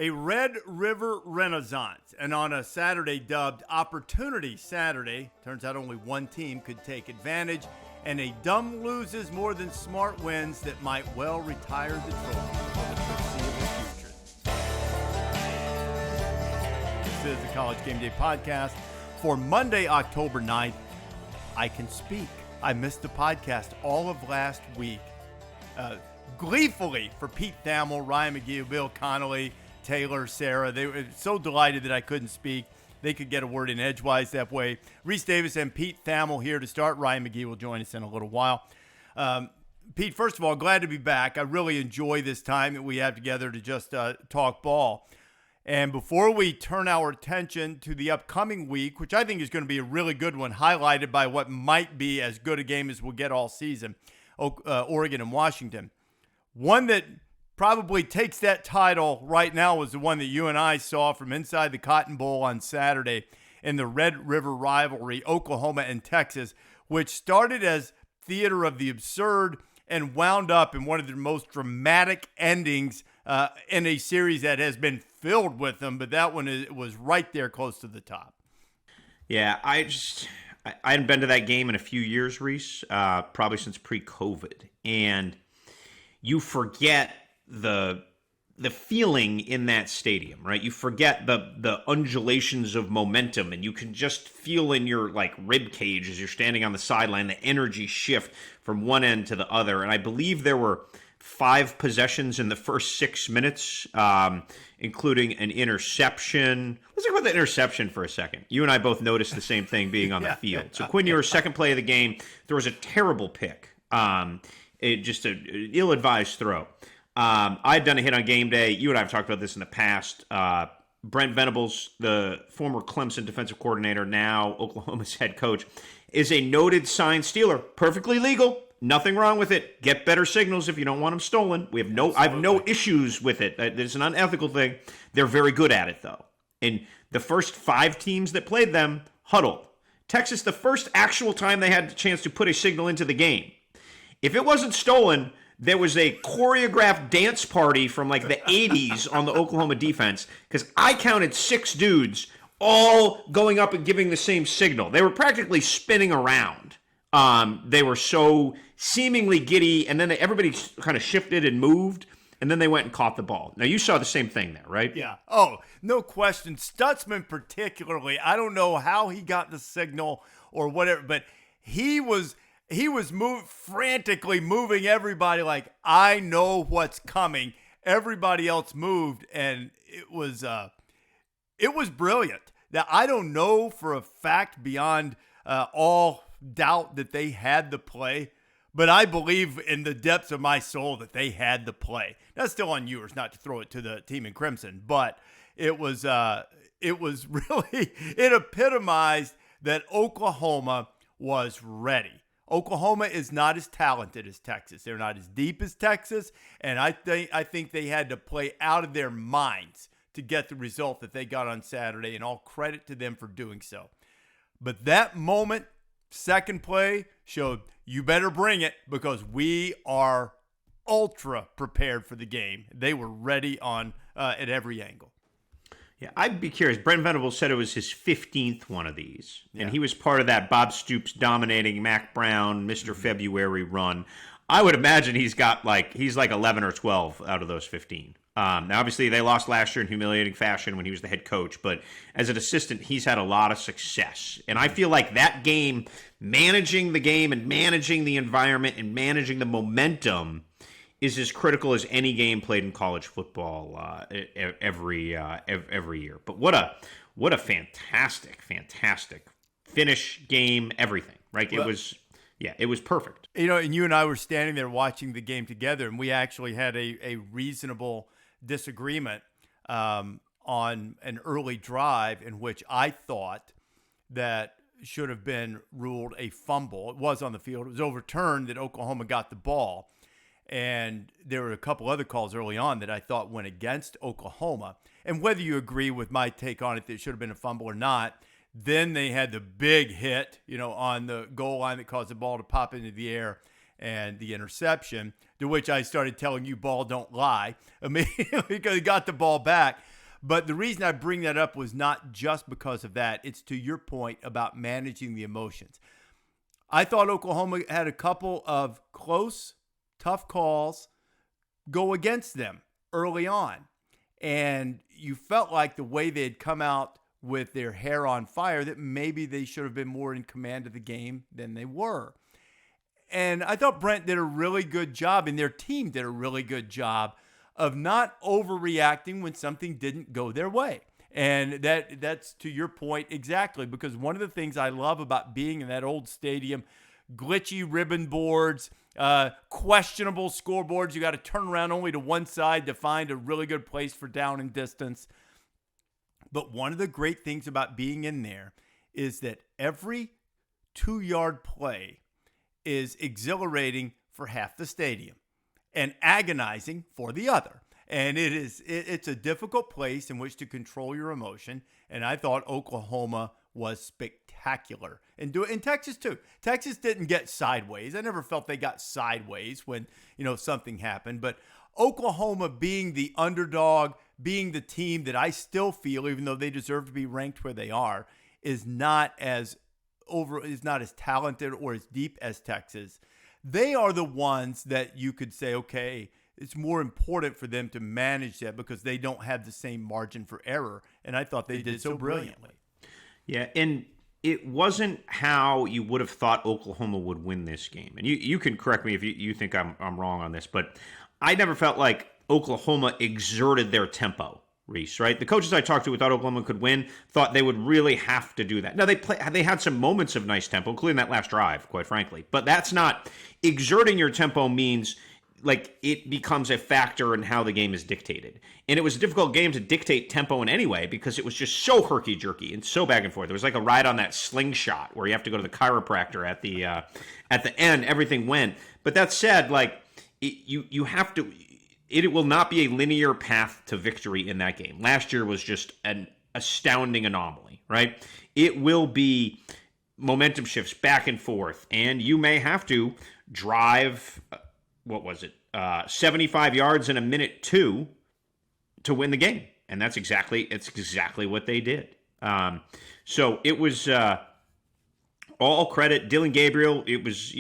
A Red River Renaissance, and on a Saturday dubbed Opportunity Saturday, turns out only one team could take advantage, and a dumb loses more than smart wins that might well retire the trophy for the foreseeable future. This is the College Game Day podcast for Monday, October 9th. I can speak. I missed the podcast all of last week. Gleefully for Pete Thamel, Ryan McGee, Bill Connolly, Taylor, Sarah. They were so delighted that I couldn't speak. They could get a word in edgewise that way. Rece Davis and Pete Thamel here to start. Ryan McGee will join us in a little while. Pete, first of all, glad to be back. I really enjoy this time that we have together to just talk ball. And before we turn our attention to the upcoming week, which I think is going to be a really good one, highlighted by what might be as good a game as we'll get all season, Oregon and Washington. One that probably takes that title right now was the one that you and I saw from inside the Cotton Bowl on Saturday in the Red River rivalry, Oklahoma and Texas, which started as theater of the absurd and wound up in one of the most dramatic endings in a series that has been filled with them, but that one was right there close to the top. Yeah, I hadn't been to that game in a few years, Rece, probably since pre-COVID, and you forget the feeling in that stadium, right? You forget the undulations of momentum, and you can just feel in your rib cage as you're standing on the sideline the energy shift from one end to the other. And I believe there were 5 possessions in the first 6 minutes, including an interception. Let's talk about the interception for a second. You and I both noticed the same thing being on the field. So Quinn Ewers, second play of the game, there was a terrible pick. Just an ill-advised throw. I'd done a hit on Game Day. You and I have talked about this in the past. Brent Venables, the former Clemson defensive coordinator, now Oklahoma's head coach, is a noted sign stealer. Perfectly legal. Nothing wrong with it. Get better signals if you don't want them stolen. I have no issues with it. It's an unethical thing. They're very good at it, though. And the first 5 teams that played them huddled. Texas, the first actual time they had a chance to put a signal into the game. If it wasn't stolen, there was a choreographed dance party from the 80s on the Oklahoma defense, because I counted 6 dudes all going up and giving the same signal. They were practically spinning around. They were so seemingly giddy, and then everybody kind of shifted and moved, and then they went and caught the ball. Now, you saw the same thing there, right? Yeah. Oh, no question. Stutzman particularly, I don't know how he got the signal or whatever, but he was frantically moving everybody like, I know what's coming. Everybody else moved, and it was brilliant. Now, I don't know for a fact beyond all doubt that they had the play, but I believe in the depths of my soul that they had the play. That's still on Ewers not to throw it to the team in crimson, but it was really, it epitomized that Oklahoma was ready. Oklahoma is not as talented as Texas. They're not as deep as Texas, and I think they had to play out of their minds to get the result that they got on Saturday, and all credit to them for doing so. But that moment, second play, showed you better bring it because we are ultra prepared for the game. They were ready on at every angle. Yeah, I'd be curious. Brent Venables said it was his 15th one of these, and he was part of that Bob Stoops dominating Mac Brown, Mr. February run. I would imagine he's 11 or 12 out of those 15. Now, obviously, they lost last year in humiliating fashion when he was the head coach, but as an assistant, he's had a lot of success. And I feel like that game, managing the game and managing the environment and managing the momentum is as critical as any game played in college football every year. But what a fantastic finish, game, everything, right? Well, it was perfect. And you and I were standing there watching the game together, and we actually had a reasonable disagreement on an early drive in which I thought that should have been ruled a fumble. It was on the field. It was overturned that Oklahoma got the ball. And there were a couple other calls early on that I thought went against Oklahoma. And whether you agree with my take on it that it should have been a fumble or not, then they had the big hit, on the goal line that caused the ball to pop into the air and the interception, to which I started telling you, ball don't lie, immediately because he got the ball back. But the reason I bring that up was not just because of that. It's to your point about managing the emotions. I thought Oklahoma had a couple of close, tough calls go against them early on. And you felt like the way they had come out with their hair on fire, that maybe they should have been more in command of the game than they were. And I thought Brent did a really good job, and their team did a really good job of not overreacting when something didn't go their way. And that's to your point exactly, because one of the things I love about being in that old stadium, glitchy ribbon boards, questionable scoreboards, you got to turn around only to one side to find a really good place for down and distance. But one of the great things about being in there is that every 2-yard play is exhilarating for half the stadium and agonizing for the other. And it's a difficult place in which to control your emotion. And I thought Oklahoma was spectacular. And Texas too. Texas didn't get sideways. I never felt they got sideways when, something happened. But Oklahoma being the underdog, being the team that I still feel, even though they deserve to be ranked where they are, is not as talented or as deep as Texas. They are the ones that you could say, okay, it's more important for them to manage that because they don't have the same margin for error. And I thought they did so brilliantly. Yeah, and it wasn't how you would have thought Oklahoma would win this game. And you can correct me if you think I'm wrong on this, but I never felt like Oklahoma exerted their tempo, Rece, right? The coaches I talked to who thought Oklahoma could win thought they would really have to do that. Now, they had some moments of nice tempo, including that last drive, quite frankly. But that's not – exerting your tempo means – like it becomes a factor in how the game is dictated. And it was a difficult game to dictate tempo in any way because it was just so herky-jerky and so back and forth. There was like a ride on that slingshot where you have to go to the chiropractor at the end. Everything went. But that said, like you have to – it will not be a linear path to victory in that game. Last year was just an astounding anomaly, right? It will be momentum shifts back and forth, and you may have to drive – what was it, 75 yards in a minute two to win the game. And it's exactly what they did. So it was all credit. Dillion Gabriel, it was,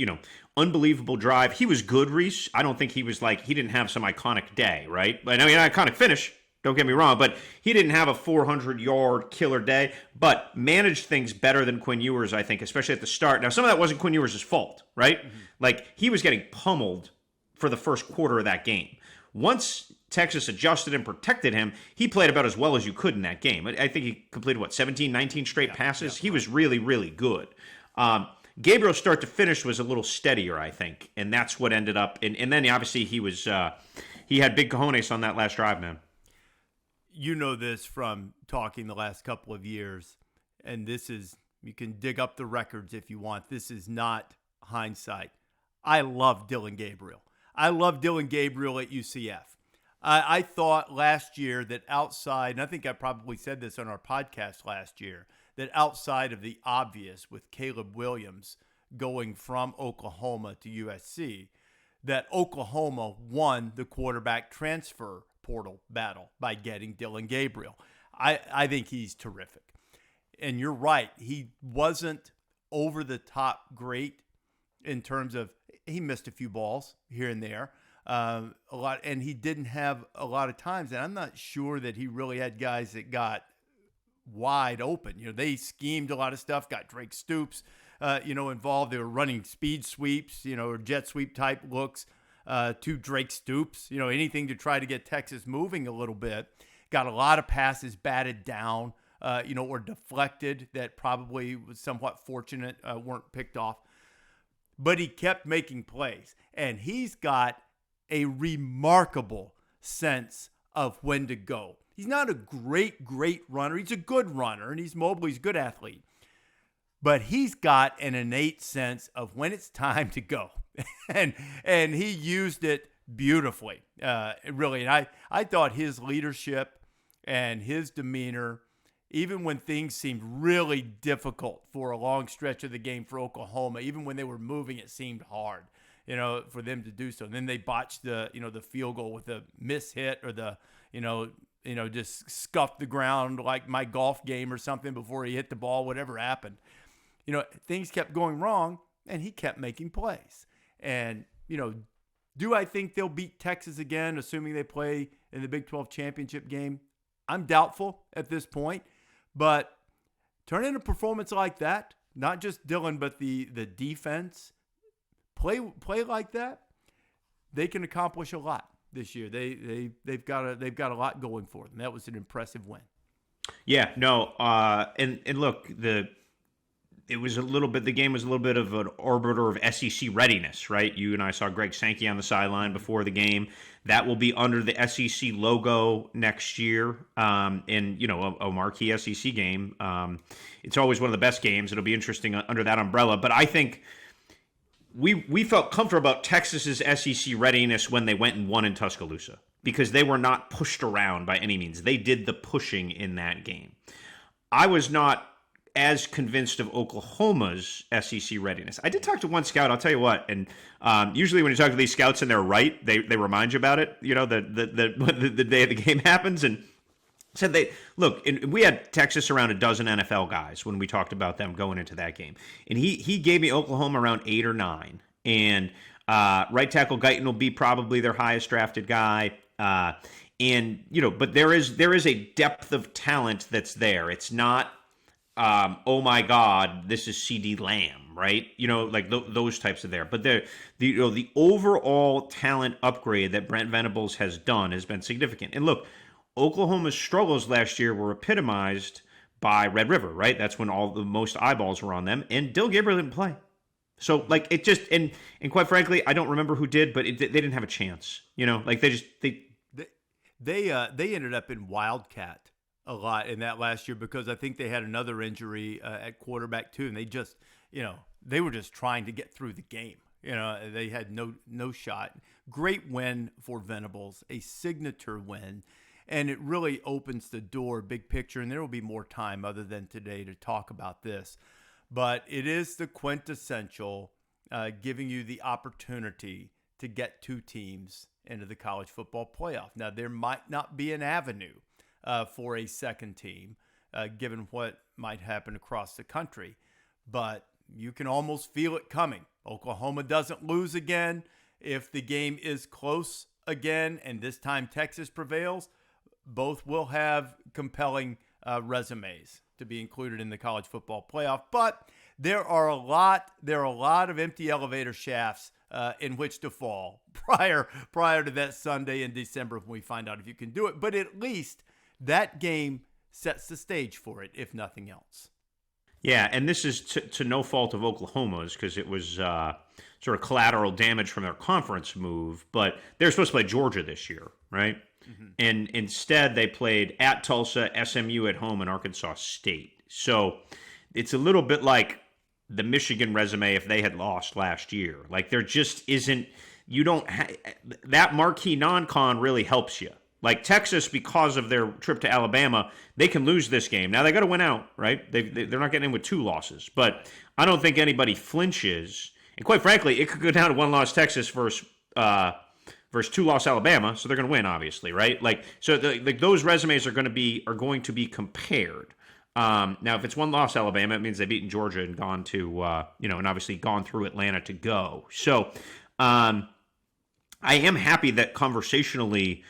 unbelievable drive. He was good, Rece. I don't think he didn't have some iconic day, right? I mean, iconic finish, don't get me wrong, but he didn't have a 400-yard killer day, but managed things better than Quinn Ewers, I think, especially at the start. Now, some of that wasn't Quinn Ewers' fault, right? Mm-hmm. Like, he was getting pummeled for the first quarter of that game. Once Texas adjusted and protected him, he played about as well as you could in that game. I think he completed, 17, 19 straight passes? He was really, really good. Gabriel's start to finish was a little steadier, I think, and that's what ended up. And then, obviously, he had big cojones on that last drive, man. You know this from talking the last couple of years, and you can dig up the records if you want. This is not hindsight. I love Dillion Gabriel. I love Dillion Gabriel at UCF. I thought last year that outside, and I think I probably said this on our podcast last year, that outside of the obvious with Caleb Williams going from Oklahoma to USC, that Oklahoma won the quarterback transfer portal battle by getting Dillion Gabriel. I think he's terrific. And you're right, he wasn't over the top great in terms of he missed a few balls here and there, a lot, and he didn't have a lot of times. And I'm not sure that he really had guys that got wide open. They schemed a lot of stuff, got Drake Stoops, involved. They were running speed sweeps, or jet sweep type looks to Drake Stoops. Anything to try to get Texas moving a little bit. Got a lot of passes batted down, or deflected that probably was somewhat fortunate, weren't picked off. But he kept making plays, and he's got a remarkable sense of when to go. He's not a great runner. He's a good runner, and he's mobile. He's a good athlete. But he's got an innate sense of when it's time to go, and he used it beautifully, really. And I thought his leadership and his demeanor, even when things seemed really difficult for a long stretch of the game for Oklahoma, even when they were moving, it seemed hard, for them to do so. And then they botched the field goal with a miss hit or the just scuffed the ground like my golf game or something before he hit the ball, whatever happened. Things kept going wrong, and he kept making plays. And, do I think they'll beat Texas again, assuming they play in the Big 12 championship game? I'm doubtful at this point, but turn in a performance like that, not just Dillion, but the defense, play like that, they can accomplish a lot this year. They've got a lot going for them. That was an impressive win. Yeah, no, and look, the game was a little bit of an arbiter of SEC readiness, right? You and I saw Greg Sankey on the sideline before the game. That will be under the SEC logo next year, and a marquee SEC game. It's always one of the best games. It'll be interesting under that umbrella. But I think we felt comfortable about Texas's SEC readiness when they went and won in Tuscaloosa, because they were not pushed around by any means. They did the pushing in that game. I was not as convinced of Oklahoma's SEC readiness. I did talk to one scout, I'll tell you what, and usually when you talk to these scouts and they're right, they remind you about it, the day of the game happens, and said we had Texas around a dozen NFL guys when we talked about them going into that game. And he gave me Oklahoma around 8 or 9. And right tackle Guyton will be probably their highest drafted guy. But there is a depth of talent that's there. It's not, oh my God, this is CD Lamb, right? Those types are there. But the overall talent upgrade that Brent Venables has done has been significant. And look, Oklahoma's struggles last year were epitomized by Red River, right? That's when all the most eyeballs were on them, and Dillion Gabriel didn't play. So it just and quite frankly, I don't remember who did, but they didn't have a chance. They ended up in Wildcat a lot in that last year because I think they had another injury at quarterback too, and they were just trying to get through the game. They had no shot. Great win for Venables, a signature win. And it really opens the door, big picture, and there will be more time other than today to talk about this. But it is the quintessential giving you the opportunity to get 2 teams into the college football playoff. Now, there might not be an avenue for a second team, given what might happen across the country. But you can almost feel it coming. Oklahoma doesn't lose again. If the game is close again, and this time Texas prevails, both will have compelling resumes to be included in the college football playoff. But there are a lot of empty elevator shafts in which to fall prior to that Sunday in December when we find out if you can do it. But at least that game sets the stage for it, if nothing else. Yeah, and this is to no fault of Oklahoma's, because it was sort of collateral damage from their conference move. But they're supposed to play Georgia this year, right? Mm-hmm. And instead, they played at Tulsa, SMU at home, and Arkansas State. So it's a little bit like the Michigan resume if they had lost last year. There just isn't – that marquee non-con really helps you. Like Texas, because of their trip to Alabama, they can lose this game. Now, they got to win out, right? They're not getting in with 2 losses. But I don't think anybody flinches. And quite frankly, it could go down to 1-loss Texas versus 2-loss Alabama, so they're going to win, obviously, right? Those resumes are going to be compared. Now, if it's 1-loss Alabama, it means they've beaten Georgia and gone to and obviously gone through Atlanta to go. So, I am happy that conversationally,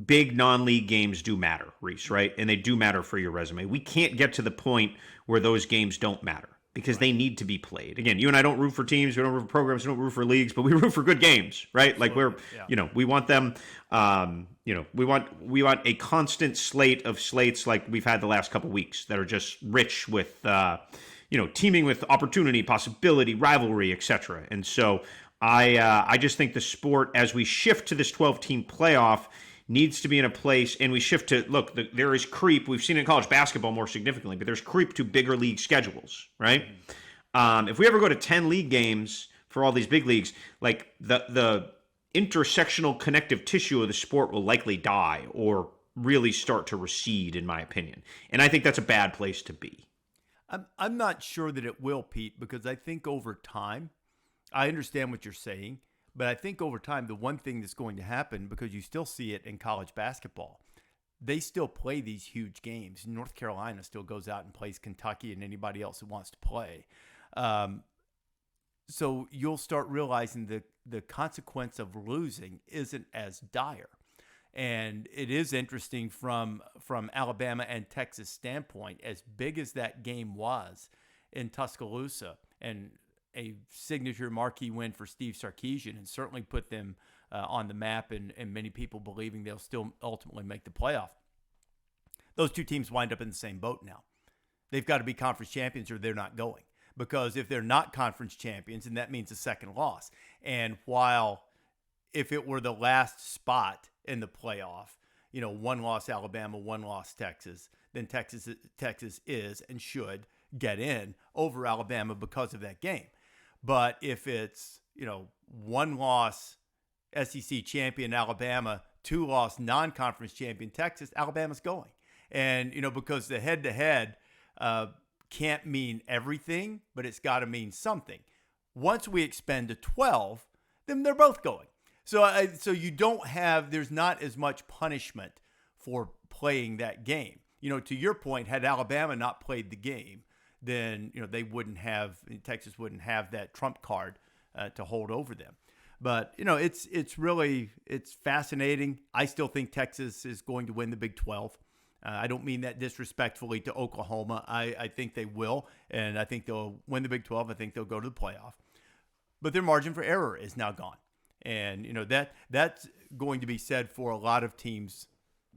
big non-league games do matter, Rece, right? And they do matter for your resume. We can't get to the point where those games don't matter, because they need to be we and I don't root for teams, we don't root for programs, we don't root for leagues, but we root for good games, right? We want them, we want a constant slate of slates like we've had the last couple weeks that are just rich with, teeming with opportunity, possibility, rivalry, etc. And so I just think the sport, as we shift to this 12-team playoff, needs to be in a place, and we shift to, there is creep. We've seen it in college basketball more significantly, but there's creep to bigger league schedules, right? If we ever go to 10 league games for all these big leagues, the intersectional connective tissue of the sport will likely die or really start to recede, in my opinion. And I think that's a bad place to be. I'm not sure that it will, Pete, because I think over time, I understand what you're saying, But I think over time, the one thing that's going to happen, because you still see it in college basketball, they still play these huge games. North Carolina still goes out and plays Kentucky and anybody else who wants to play. So you'll start realizing the consequence of losing isn't as dire. And it is interesting from Alabama and Texas standpoint, as big as that game was in Tuscaloosa, and a signature marquee win for Steve Sarkisian, and certainly put them on the map, and many people believing they'll still ultimately make the playoff. Those two teams wind up in the same boat now. They've got to be conference champions or they're not going. Because if they're not conference champions, then that means a second loss. And while if it were the last spot in the playoff, one loss Alabama, one loss Texas, then Texas is and should get in over Alabama because of that game. But if it's, one loss SEC champion Alabama, two loss non-conference champion Texas, Alabama's going. And, because the head-to-head can't mean everything, but it's got to mean something. Once we expand to 12, then they're both going. So you don't have, there's not as much punishment for playing that game. To your point, had Alabama not played the game, then, they wouldn't have, Texas wouldn't have that trump card to hold over them. But, it's fascinating. I still think Texas is going to win the Big 12. I don't mean that disrespectfully to Oklahoma. I think they will, and I think they'll win the Big 12. I think they'll go to the playoff. But their margin for error is now gone. And, that's going to be said for a lot of teams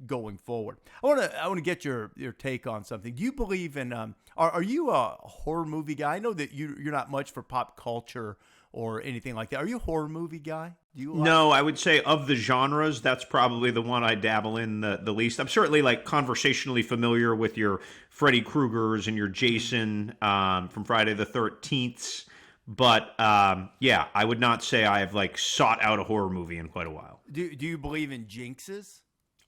going forward. I want to get your take on something. Do you believe in are you a horror movie guy? I know that you're not much for pop culture or anything like that. Are you a horror movie guy? Do you No, I would say of the genres, that's probably the one I dabble in the least. I'm certainly conversationally familiar with your Freddy Kruegers and your Jason from Friday the 13th. But I would not say I have sought out a horror movie in quite a while. Do you believe in jinxes?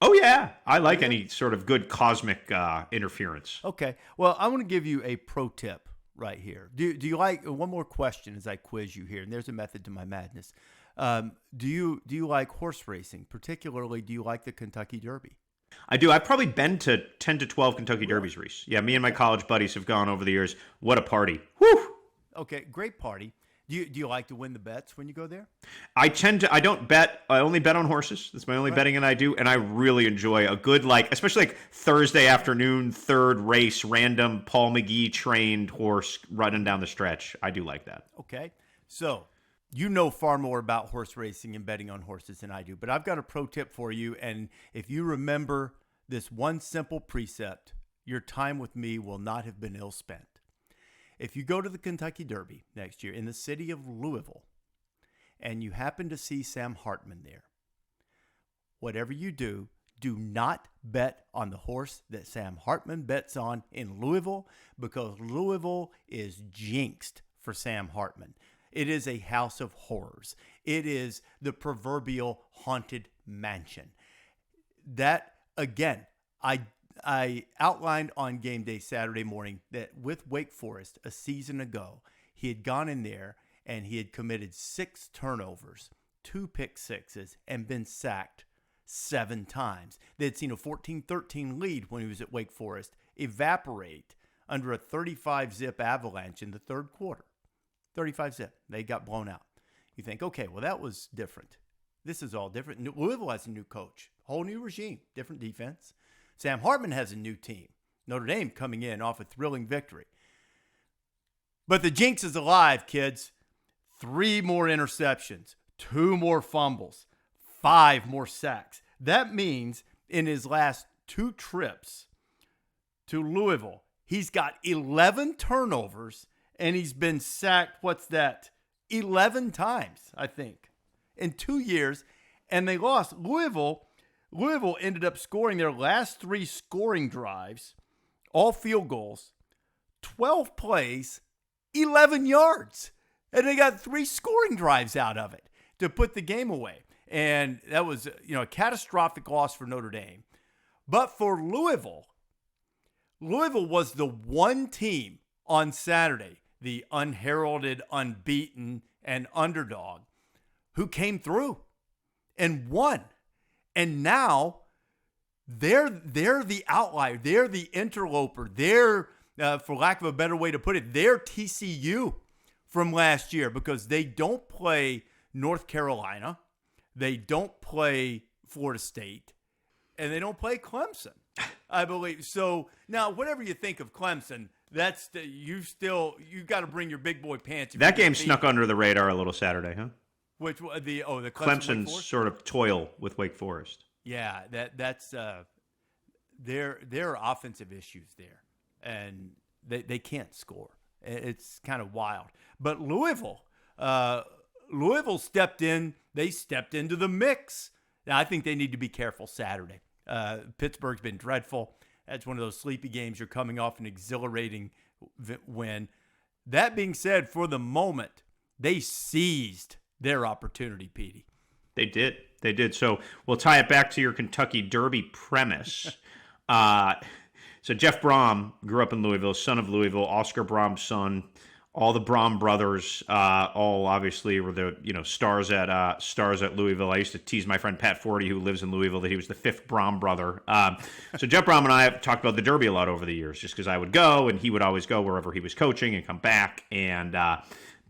Oh, yeah. I like any sort of good cosmic interference. Okay. Well, I want to give you a pro tip right here. Do you like, one more question as I quiz you here, and there's a method to my madness. Do you like horse racing? Particularly, do you like the Kentucky Derby? I do. I've probably been to 10 to 12 Kentucky Derbies, Rece. Yeah, me and my college buddies have gone over the years. What a party. Whew! Okay, great party. Do you like to win the bets when you go there? I don't bet. I only bet on horses. That's my only betting, and I do. And I really enjoy a good, especially Thursday afternoon, third race, random Paul McGee trained horse running down the stretch. I do like that. Okay. So you know far more about horse racing and betting on horses than I do, but I've got a pro tip for you. And if you remember this one simple precept, your time with me will not have been ill spent. If you go to the Kentucky Derby next year in the city of Louisville and you happen to see Sam Hartman there, whatever you do, do not bet on the horse that Sam Hartman bets on in Louisville, because Louisville is jinxed for Sam Hartman. It is a house of horrors. It is the proverbial haunted mansion. That, again, I outlined on Game Day Saturday morning that with Wake Forest a season ago, he had gone in there and he had committed 6 turnovers, 2 pick sixes, and been sacked 7 times. They'd seen a 14-13 lead when he was at Wake Forest evaporate under a 35-zip avalanche in the third quarter. 35-zip. They got blown out. You think, okay, well, that was different. This is all different. Louisville has a new coach, whole new regime, different defense. Sam Hartman has a new team. Notre Dame coming in off a thrilling victory. But the jinx is alive, kids. 3 more interceptions, 2 more fumbles, 5 more sacks. That means in his last 2 trips to Louisville, he's got 11 turnovers and he's been sacked, 11 times, I think, in 2 years. And they lost. Louisville ended up scoring their last 3 scoring drives, all field goals, 12 plays, 11 yards. And they got 3 scoring drives out of it to put the game away. And that was, a catastrophic loss for Notre Dame. But for Louisville was the one team on Saturday, the unheralded, unbeaten, and underdog, who came through and won. And now they're the outlier. They're the interloper. They're, for lack of a better way to put it, they're TCU from last year because they don't play North Carolina. They don't play Florida State. And they don't play Clemson, I believe. So now, whatever you think of Clemson, you got to bring your big boy pants. That game snuck under the radar a little Saturday, huh? Which the Clemson's sort of toil with Wake Forest. Yeah, that's there are offensive issues there, and they can't score. It's kind of wild. But Louisville stepped in. They stepped into the mix. Now, I think they need to be careful Saturday. Pittsburgh's been dreadful. That's one of those sleepy games. You're coming off an exhilarating win. That being said, for the moment, they seized their opportunity, Petey. They did. So we'll tie it back to your Kentucky Derby premise. So Jeff Brom grew up in Louisville, son of Louisville, Oscar Brom's son. All the Brom brothers, all obviously were the stars at Louisville. I used to tease my friend Pat Forty, who lives in Louisville, that he was the fifth Brom brother. So Jeff Brom and I have talked about the Derby a lot over the years, just because I would go and he would always go wherever he was coaching and come back. And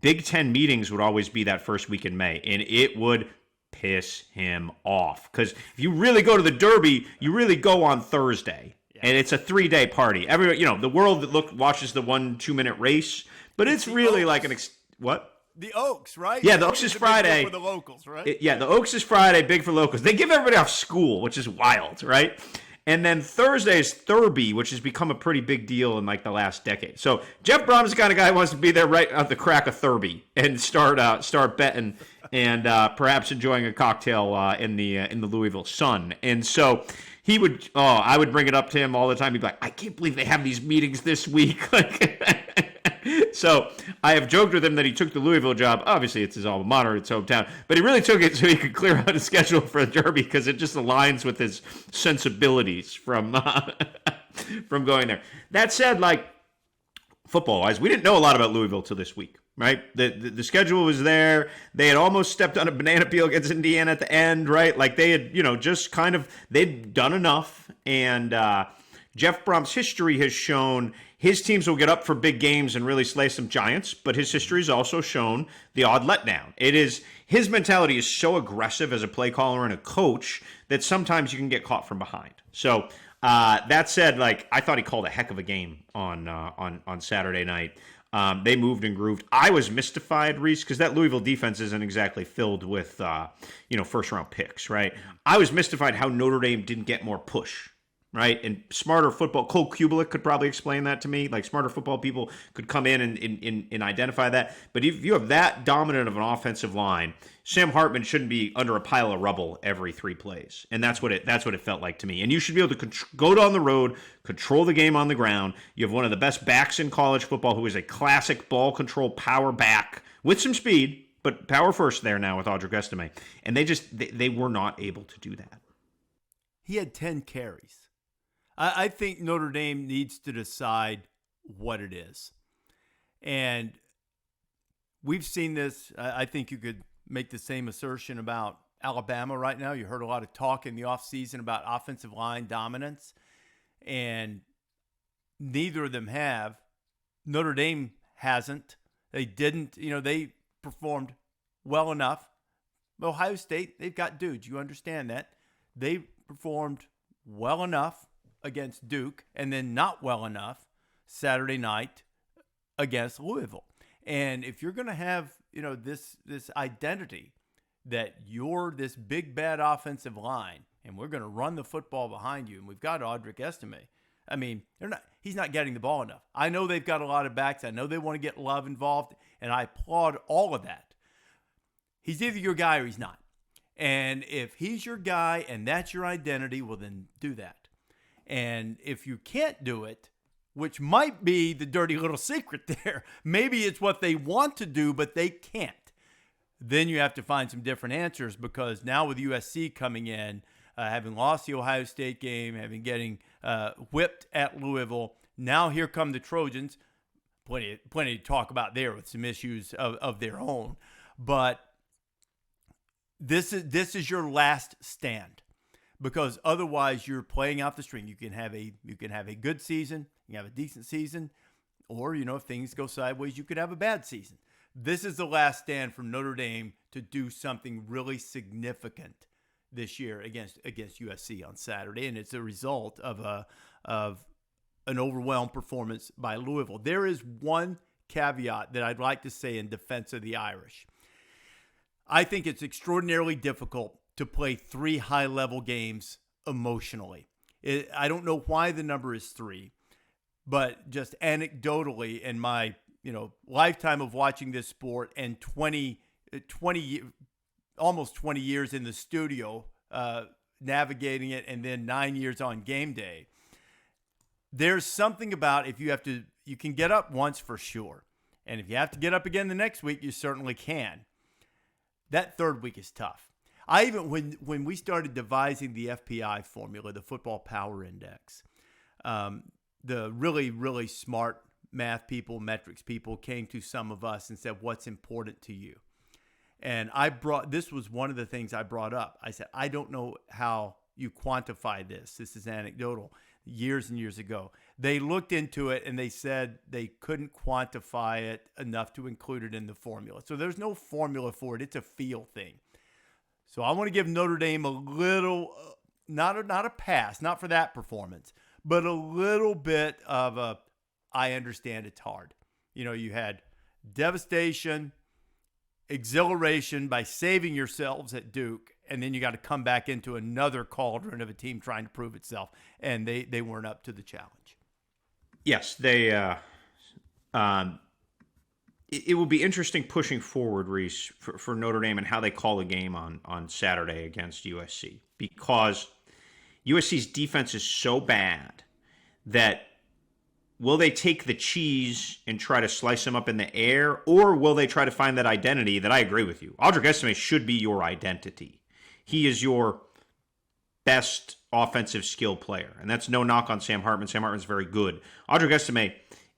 Big Ten meetings would always be that first week in May, and it would piss him off because if you really go to the Derby, you really go on Thursday, and it's a 3-day party. Everybody, the world that watches the 1-2 minute race. But it's really Oaks. like what? The Oaks, right? Yeah, the Oaks is Friday. For the locals, right? The Oaks is Friday, big for locals. They give everybody off school, which is wild, right? And then Thursday is Thurby, which has become a pretty big deal in like the last decade. So Jeff Brom's the kind of guy who wants to be there right at the crack of Thurby and start betting and perhaps enjoying a cocktail in the Louisville sun. And so I would bring it up to him all the time. He'd be like, I can't believe they have these meetings this week. So I have joked with him that he took the Louisville job. Obviously, it's his alma mater, it's hometown. But he really took it so he could clear out his schedule for the Derby because it just aligns with his sensibilities from going there. That said, like, football-wise, we didn't know a lot about Louisville till this week, right? The schedule was there. They had almost stepped on a banana peel against Indiana at the end, right? Like, they had, just kind of, they'd done enough. And Jeff Brom's history has shown his teams will get up for big games and really slay some giants, but his history has also shown the odd letdown. His mentality is so aggressive as a play caller and a coach that sometimes you can get caught from behind. So that said, like, I thought he called a heck of a game on Saturday night. They moved and grooved. I was mystified, Rece, because that Louisville defense isn't exactly filled with first round picks, right? I was mystified how Notre Dame didn't get more push. Right, and smarter football. Cole Kubelik could probably explain that to me. Like, smarter football people could come in and identify that. But if you have that dominant of an offensive line, Sam Hartman shouldn't be under a pile of rubble every 3 plays, and that's what it felt like to me. And you should be able to go down the road, control the game on the ground. You have one of the best backs in college football, who is a classic ball control power back with some speed, but power first there now with Audric Estime. And they were not able to do that. He had 10 carries. I think Notre Dame needs to decide what it is. And we've seen this. I think you could make the same assertion about Alabama right now. You heard a lot of talk in the offseason about offensive line dominance, and neither of them have. Notre Dame hasn't. They didn't. They performed well enough. Ohio State, they've got dudes. You understand that. They performed well enough against Duke, and then not well enough Saturday night against Louisville. And if you're going to have, this identity that you're this big bad offensive line, and we're going to run the football behind you, and we've got Audric Estime. I mean, he's not getting the ball enough. I know they've got a lot of backs. I know they want to get Love involved, and I applaud all of that. He's either your guy or he's not. And if he's your guy and that's your identity, well, then do that. And if you can't do it, which might be the dirty little secret there, maybe it's what they want to do, but they can't. Then you have to find some different answers, because now with USC coming in, having lost the Ohio State game, getting whipped at Louisville, now here come the Trojans. Plenty to talk about there with some issues of their own. But this is your last stand, because otherwise you're playing out the string. You can have a good season, you can have a decent season, or if things go sideways, you could have a bad season. This is the last stand for Notre Dame to do something really significant this year against USC on Saturday, and it's a result of an overwhelmed performance by Louisville. There is one caveat that I'd like to say in defense of the Irish. I think it's extraordinarily difficult to play 3 high-level games emotionally. I don't know why the number is 3, but just anecdotally in my lifetime of watching this sport and 20 almost 20 years in the studio navigating it, and then 9 years on game day, there's something about you can get up once for sure. And if you have to get up again the next week, you certainly can. That third week is tough. I even, when we started devising the FPI formula, the Football Power Index, the really, really smart math people, metrics people came to some of us and said, what's important to you? And this was one of the things I brought up. I said, I don't know how you quantify this. This is anecdotal. Years and years ago, they looked into it and they said they couldn't quantify it enough to include it in the formula. So there's no formula for it. It's a feel thing. So I want to give Notre Dame a little, not a pass, not for that performance, but a little bit of I understand it's hard. You had devastation, exhilaration by saving yourselves at Duke, and then you got to come back into another cauldron of a team trying to prove itself, and they weren't up to the challenge. Yes, it will be interesting pushing forward, Rece, for Notre Dame and how they call the game on Saturday against USC, because USC's defense is so bad that will they take the cheese and try to slice them up in the air, or will they try to find that identity that I agree with you? Audric Estime should be your identity. He is your best offensive skill player, and that's no knock on Sam Hartman. Sam Hartman's very good. Audric Estime,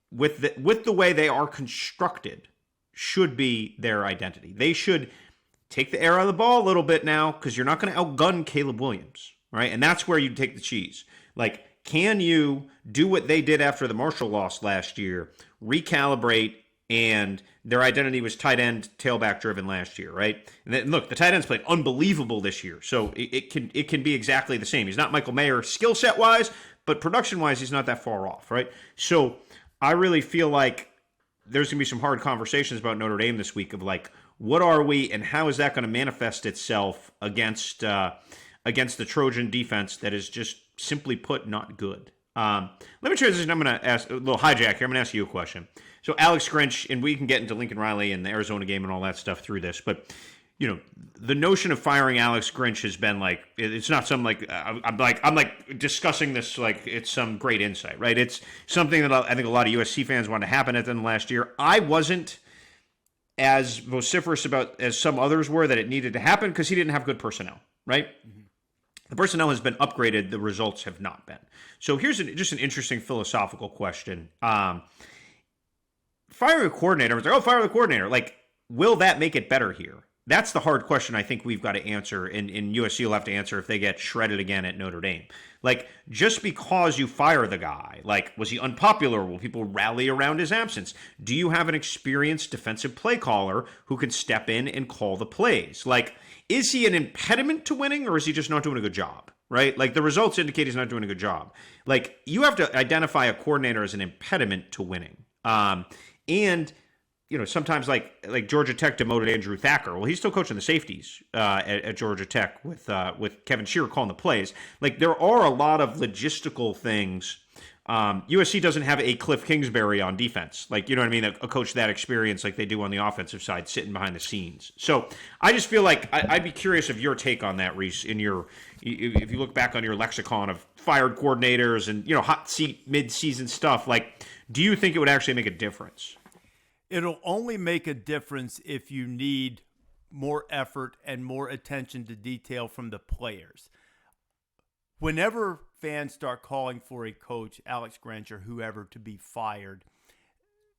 with the way they are constructed, should be their identity. They should take the air out of the ball a little bit now, because you're not going to outgun Caleb Williams, right? And that's where you take the cheese. Like, can you do what they did after the Marshall loss last year, recalibrate, and their identity was tight end, tailback driven last year, right? And then, look, the tight ends played unbelievable this year, so it can be exactly the same. He's not Michael Mayer skill set wise, but production wise, he's not that far off, right? So I really feel like there's going to be some hard conversations about Notre Dame this week of like, what are we, and how is that going to manifest itself against the Trojan defense that is just simply put not good. Let me transition. I'm going to ask a little hijack here. I'm going to ask you a question. So Alex Grinch, and we can get into Lincoln Riley and the Arizona game and all that stuff through this, but the notion of firing Alex Grinch has been like, it's not some like, I'm like discussing this like it's some great insight, right? It's something that I think a lot of USC fans wanted to happen at the end of last year. I wasn't as vociferous about as some others were that it needed to happen because he didn't have good personnel, right? Mm-hmm. The personnel has been upgraded. The results have not been. So here's just an interesting philosophical question. Firing a coordinator, was like, oh, fire the coordinator. Like, will that make it better here? That's the hard question I think we've got to answer, and USC will have to answer if they get shredded again at Notre Dame. Like, just because you fire the guy, like, was he unpopular? Will people rally around his absence? Do you have an experienced defensive play caller who can step in and call the plays? Like, is he an impediment to winning, or is he just not doing a good job? Right? Like, the results indicate he's not doing a good job. Like, you have to identify a coordinator as an impediment to winning. And sometimes like Georgia Tech demoted Andrew Thacker. Well, he's still coaching the safeties at Georgia Tech with Kevin Shearer calling the plays. Like, there are a lot of logistical things. USC doesn't have a Cliff Kingsbury on defense. Like, you know what I mean? A coach that experience like they do on the offensive side, sitting behind the scenes. So I just feel like I'd be curious of your take on that, Rece, if you look back on your lexicon of fired coordinators and, hot seat mid-season stuff, like, do you think it would actually make a difference? It'll only make a difference if you need more effort and more attention to detail from the players. Whenever fans start calling for a coach, Alex Grinch or whoever, to be fired,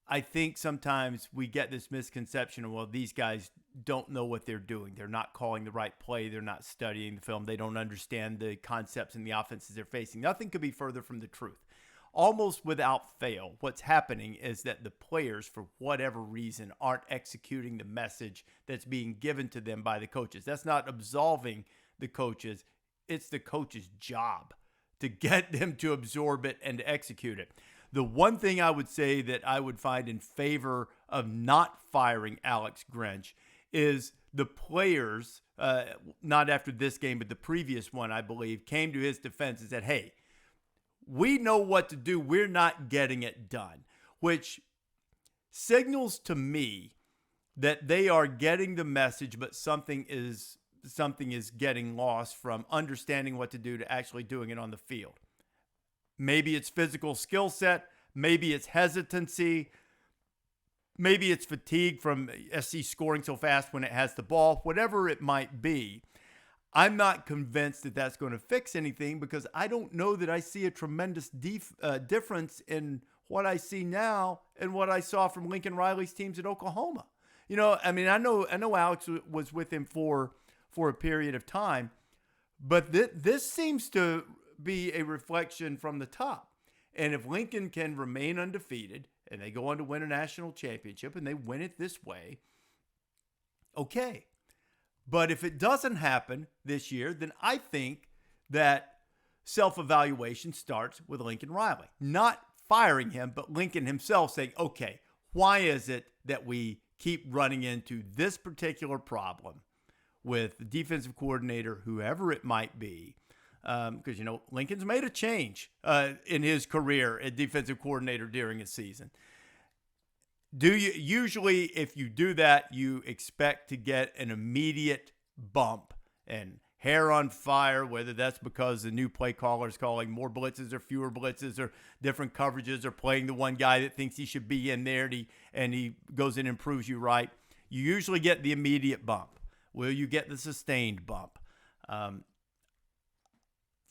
I think sometimes we get this misconception of, well, these guys don't know what they're doing. They're not calling the right play. They're not studying the film. They don't understand the concepts and the offenses they're facing. Nothing could be further from the truth. Almost without fail, what's happening is that the players, for whatever reason, aren't executing the message that's being given to them by the coaches. That's not absolving the coaches. It's the coach's job to get them to absorb it and to execute it. The one thing I would say that I would find in favor of not firing Alex Grinch is the players, not after this game, but the previous one, I believe, came to his defense and said, hey, we know what to do. We're not getting it done, which signals to me that they are getting the message, but something is getting lost from understanding what to do to actually doing it on the field. Maybe it's physical skill set. Maybe it's hesitancy. Maybe it's fatigue from SC scoring so fast when it has the ball. Whatever it might be, I'm not convinced that that's going to fix anything because I don't know that I see a tremendous difference in what I see now and what I saw from Lincoln Riley's teams at Oklahoma. You know, I mean, I know Alex was with him for a period of time, but this seems to be a reflection from the top. And if Lincoln can remain undefeated and they go on to win a national championship and they win it this way, okay. But if it doesn't happen this year, then I think that self-evaluation starts with Lincoln Riley. Not firing him, but Lincoln himself saying, okay, why is it that we keep running into this particular problem with the defensive coordinator, whoever it might be? Because, you know, Lincoln's made a change in his career as defensive coordinator during a season. Usually if you do that, you expect to get an immediate bump and hair on fire, whether that's because the new play caller is calling more blitzes or fewer blitzes or different coverages or playing the one guy that thinks he should be in there and he goes in and proves you right. You usually get the immediate bump. Will you get the sustained bump?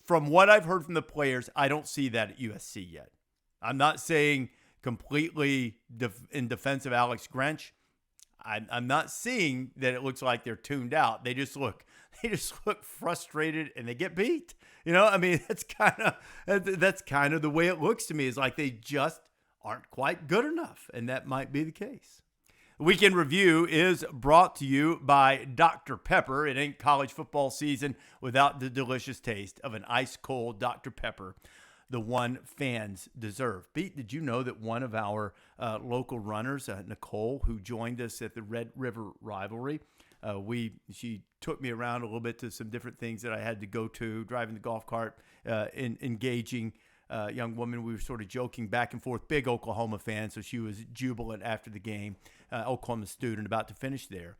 From what I've heard from the players, I don't see that at USC yet. I'm not saying completely in defense of Alex Grinch. I'm not seeing that it looks like they're tuned out. They just look frustrated and they get beat. You know, I mean, that's kind of the way it looks to me. Is like they just aren't quite good enough, and that might be the case. Weekend Review is brought to you by Dr. Pepper. It ain't college football season without the delicious taste of an ice-cold Dr. Pepper, the one fans deserve. Pete, did you know that one of our local runners, Nicole, who joined us at the Red River Rivalry, she took me around a little bit to some different things that I had to go to, driving the golf cart, engaging young woman. We were sort of joking back and forth, big Oklahoma fan, so she was jubilant after the game, Oklahoma student about to finish there.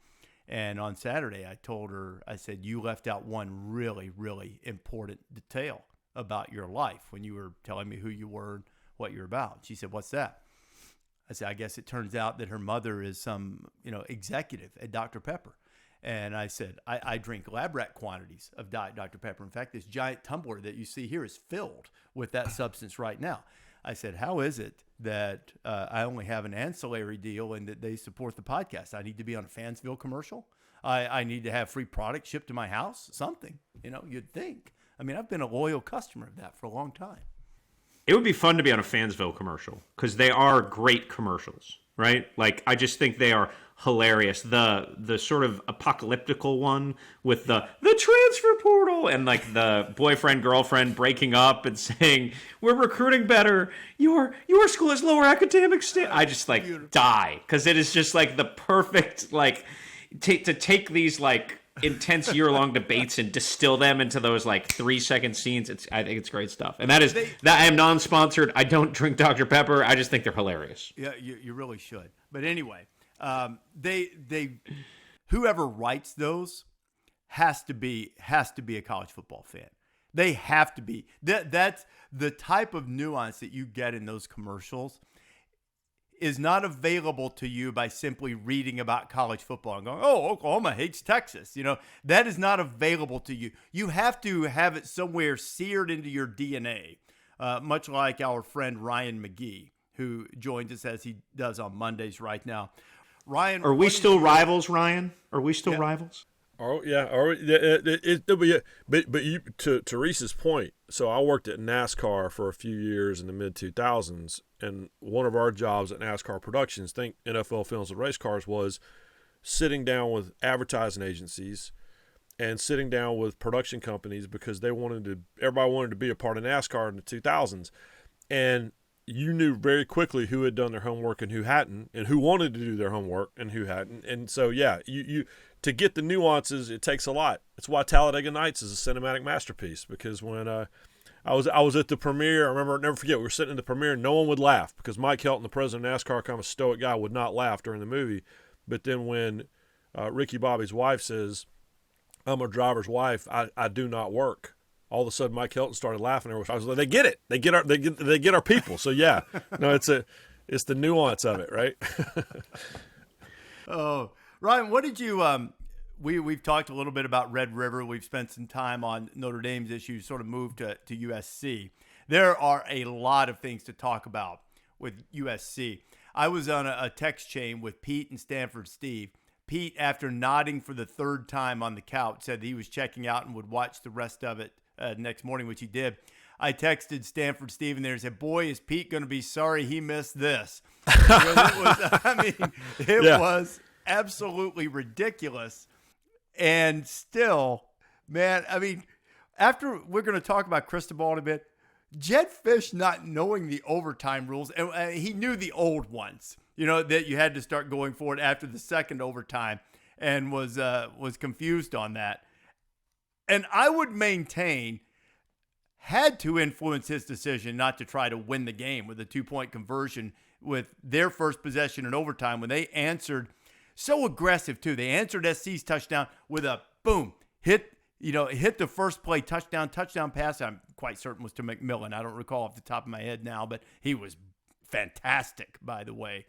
And on Saturday, I told her, I said, you left out one really, really important detail about your life when you were telling me who you were and what you're about. She said, what's that? I said, I guess it turns out that her mother is some, executive at Dr. Pepper. And I said, I drink lab rat quantities of Diet Dr. Pepper. In fact, this giant tumbler that you see here is filled with that substance right now. I said, how is it that I only have an ancillary deal and that they support the podcast? I need to be on a Fansville commercial. I need to have free product shipped to my house, something, you'd think. I mean, I've been a loyal customer of that for a long time. It would be fun to be on a Fansville commercial because they are great commercials, right? Like, I just think they are hilarious. The sort of apocalyptical one with the transfer portal and like the boyfriend, girlfriend breaking up and saying, we're recruiting better. Your school has lower academic standards. I just die because it is just like the perfect, to take these intense year-long debates and distill them into those 3-second scenes. I think it's great stuff. And that I am non-sponsored. I don't drink Dr. Pepper. I just think they're hilarious. Yeah, you really should. But anyway, they whoever writes those has to be a college football fan. They have to be. That's the type of nuance that you get in those commercials is not available to you by simply reading about college football and going, oh, Oklahoma hates Texas. That is not available to you. You have to have it somewhere seared into your DNA, much like our friend Ryan McGee, who joins us as he does on Mondays right now. Ryan, are we still rivals, Ryan? Are we still rivals? Oh yeah, but you to Rece's point. So I worked at NASCAR for a few years in the mid 2000s, and one of our jobs at NASCAR Productions, think NFL Films and Race Cars, was sitting down with advertising agencies and sitting down with production companies because everybody wanted to be a part of NASCAR in the 2000s, and you knew very quickly who had done their homework and who hadn't, and who wanted to do their homework and who hadn't. And so, yeah, you to get the nuances, it takes a lot. That's why Talladega Nights is a cinematic masterpiece, because when I was at the premiere, I remember, I'll never forget, we were sitting in the premiere, and no one would laugh because Mike Helton, the president of NASCAR, kind of a stoic guy, would not laugh during the movie. But then when Ricky Bobby's wife says, "I'm a driver's wife, I do not work," all of a sudden Mike Helton started laughing. I was like, they get it. They get our people. So yeah, no, it's the nuance of it, right? Oh, Ryan, what did you we've talked a little bit about Red River. We've spent some time on Notre Dame's issues, sort of moved to USC. There are a lot of things to talk about with USC. I was on a text chain with Pete and Stanford Steve. Pete, after nodding for the third time on the couch, said he was checking out and would watch the rest of it next morning, which he did. I texted Stanford Steve and there and said, "Boy, is Pete going to be sorry he missed this." It was absolutely ridiculous. And still, man, after we're going to talk about Cristobal in a bit, Jed Fish not knowing the overtime rules, and he knew the old ones, that you had to start going for it after the second overtime, and was confused on that. And I would maintain had to influence his decision not to try to win the game with a 2-point conversion with their first possession in overtime when they answered so aggressive too. They answered SC's touchdown with a boom, hit the first play touchdown pass. I'm quite certain was to McMillan. I don't recall off the top of my head now, but he was fantastic, by the way.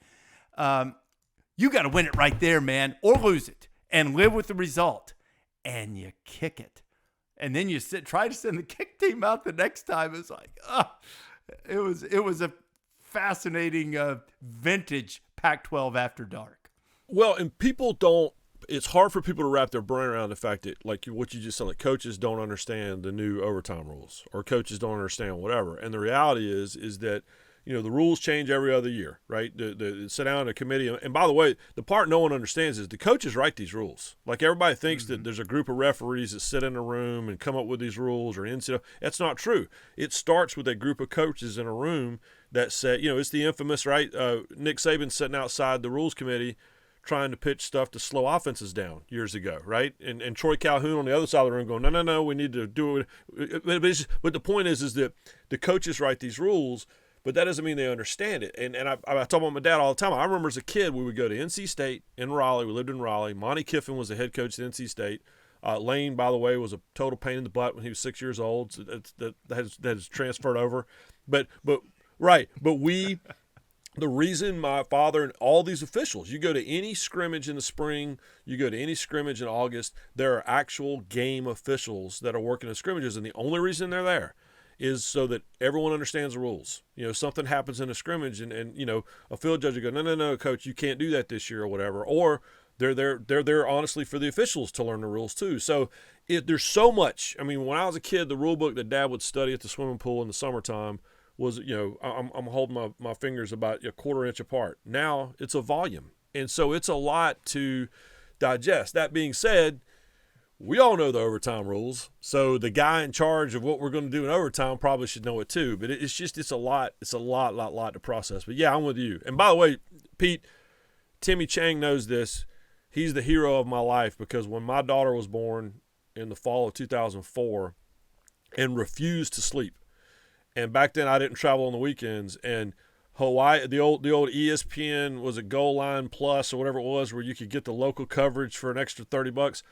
You got to win it right there, man, or lose it and live with the result. And you kick it. And then you try to send the kick team out the next time. It's like, it was a fascinating vintage Pac-12 after dark. Well, and it's hard for people to wrap their brain around the fact that, like what you just said, like coaches don't understand the new overtime rules, or coaches don't understand whatever. And the reality is that, the rules change every other year, right? The sit down in a committee. And by the way, the part no one understands is the coaches write these rules. Like everybody thinks that there's a group of referees that sit in a room and come up with these rules, or NCAA. That's not true. It starts with a group of coaches in a room that say, it's the infamous, right? Nick Saban sitting outside the rules committee trying to pitch stuff to slow offenses down years ago, right? And Troy Calhoun on the other side of the room going, no, we need to do it. But the point is that the coaches write these rules, but that doesn't mean they understand it. And I talk about my dad all the time. I remember as a kid, we would go to NC State in Raleigh. We lived in Raleigh. Monty Kiffin was the head coach at NC State. Lane, by the way, was a total pain in the butt when he was 6 years old. So that has transferred over. But the reason my father and all these officials, you go to any scrimmage in the spring, you go to any scrimmage in August, there are actual game officials that are working in scrimmages, and the only reason they're there is so that everyone understands the rules. Something happens in a scrimmage, and a field judge will go, no, coach, you can't do that this year or whatever. Or they're there honestly for the officials to learn the rules too. So there's so much. When I was a kid, the rule book that Dad would study at the swimming pool in the summertime was, I'm holding my fingers about a quarter inch apart. Now it's a volume. And so it's a lot to digest. That being said, we all know the overtime rules. So the guy in charge of what we're going to do in overtime probably should know it too. But it's a lot to process. But yeah, I'm with you. And by the way, Pete, Timmy Chang knows this. He's the hero of my life, because when my daughter was born in the fall of 2004 and refused to sleep, and back then I didn't travel on the weekends, and Hawaii, the old ESPN, was a Goal Line Plus or whatever it was, where you could get the local coverage for an extra $30.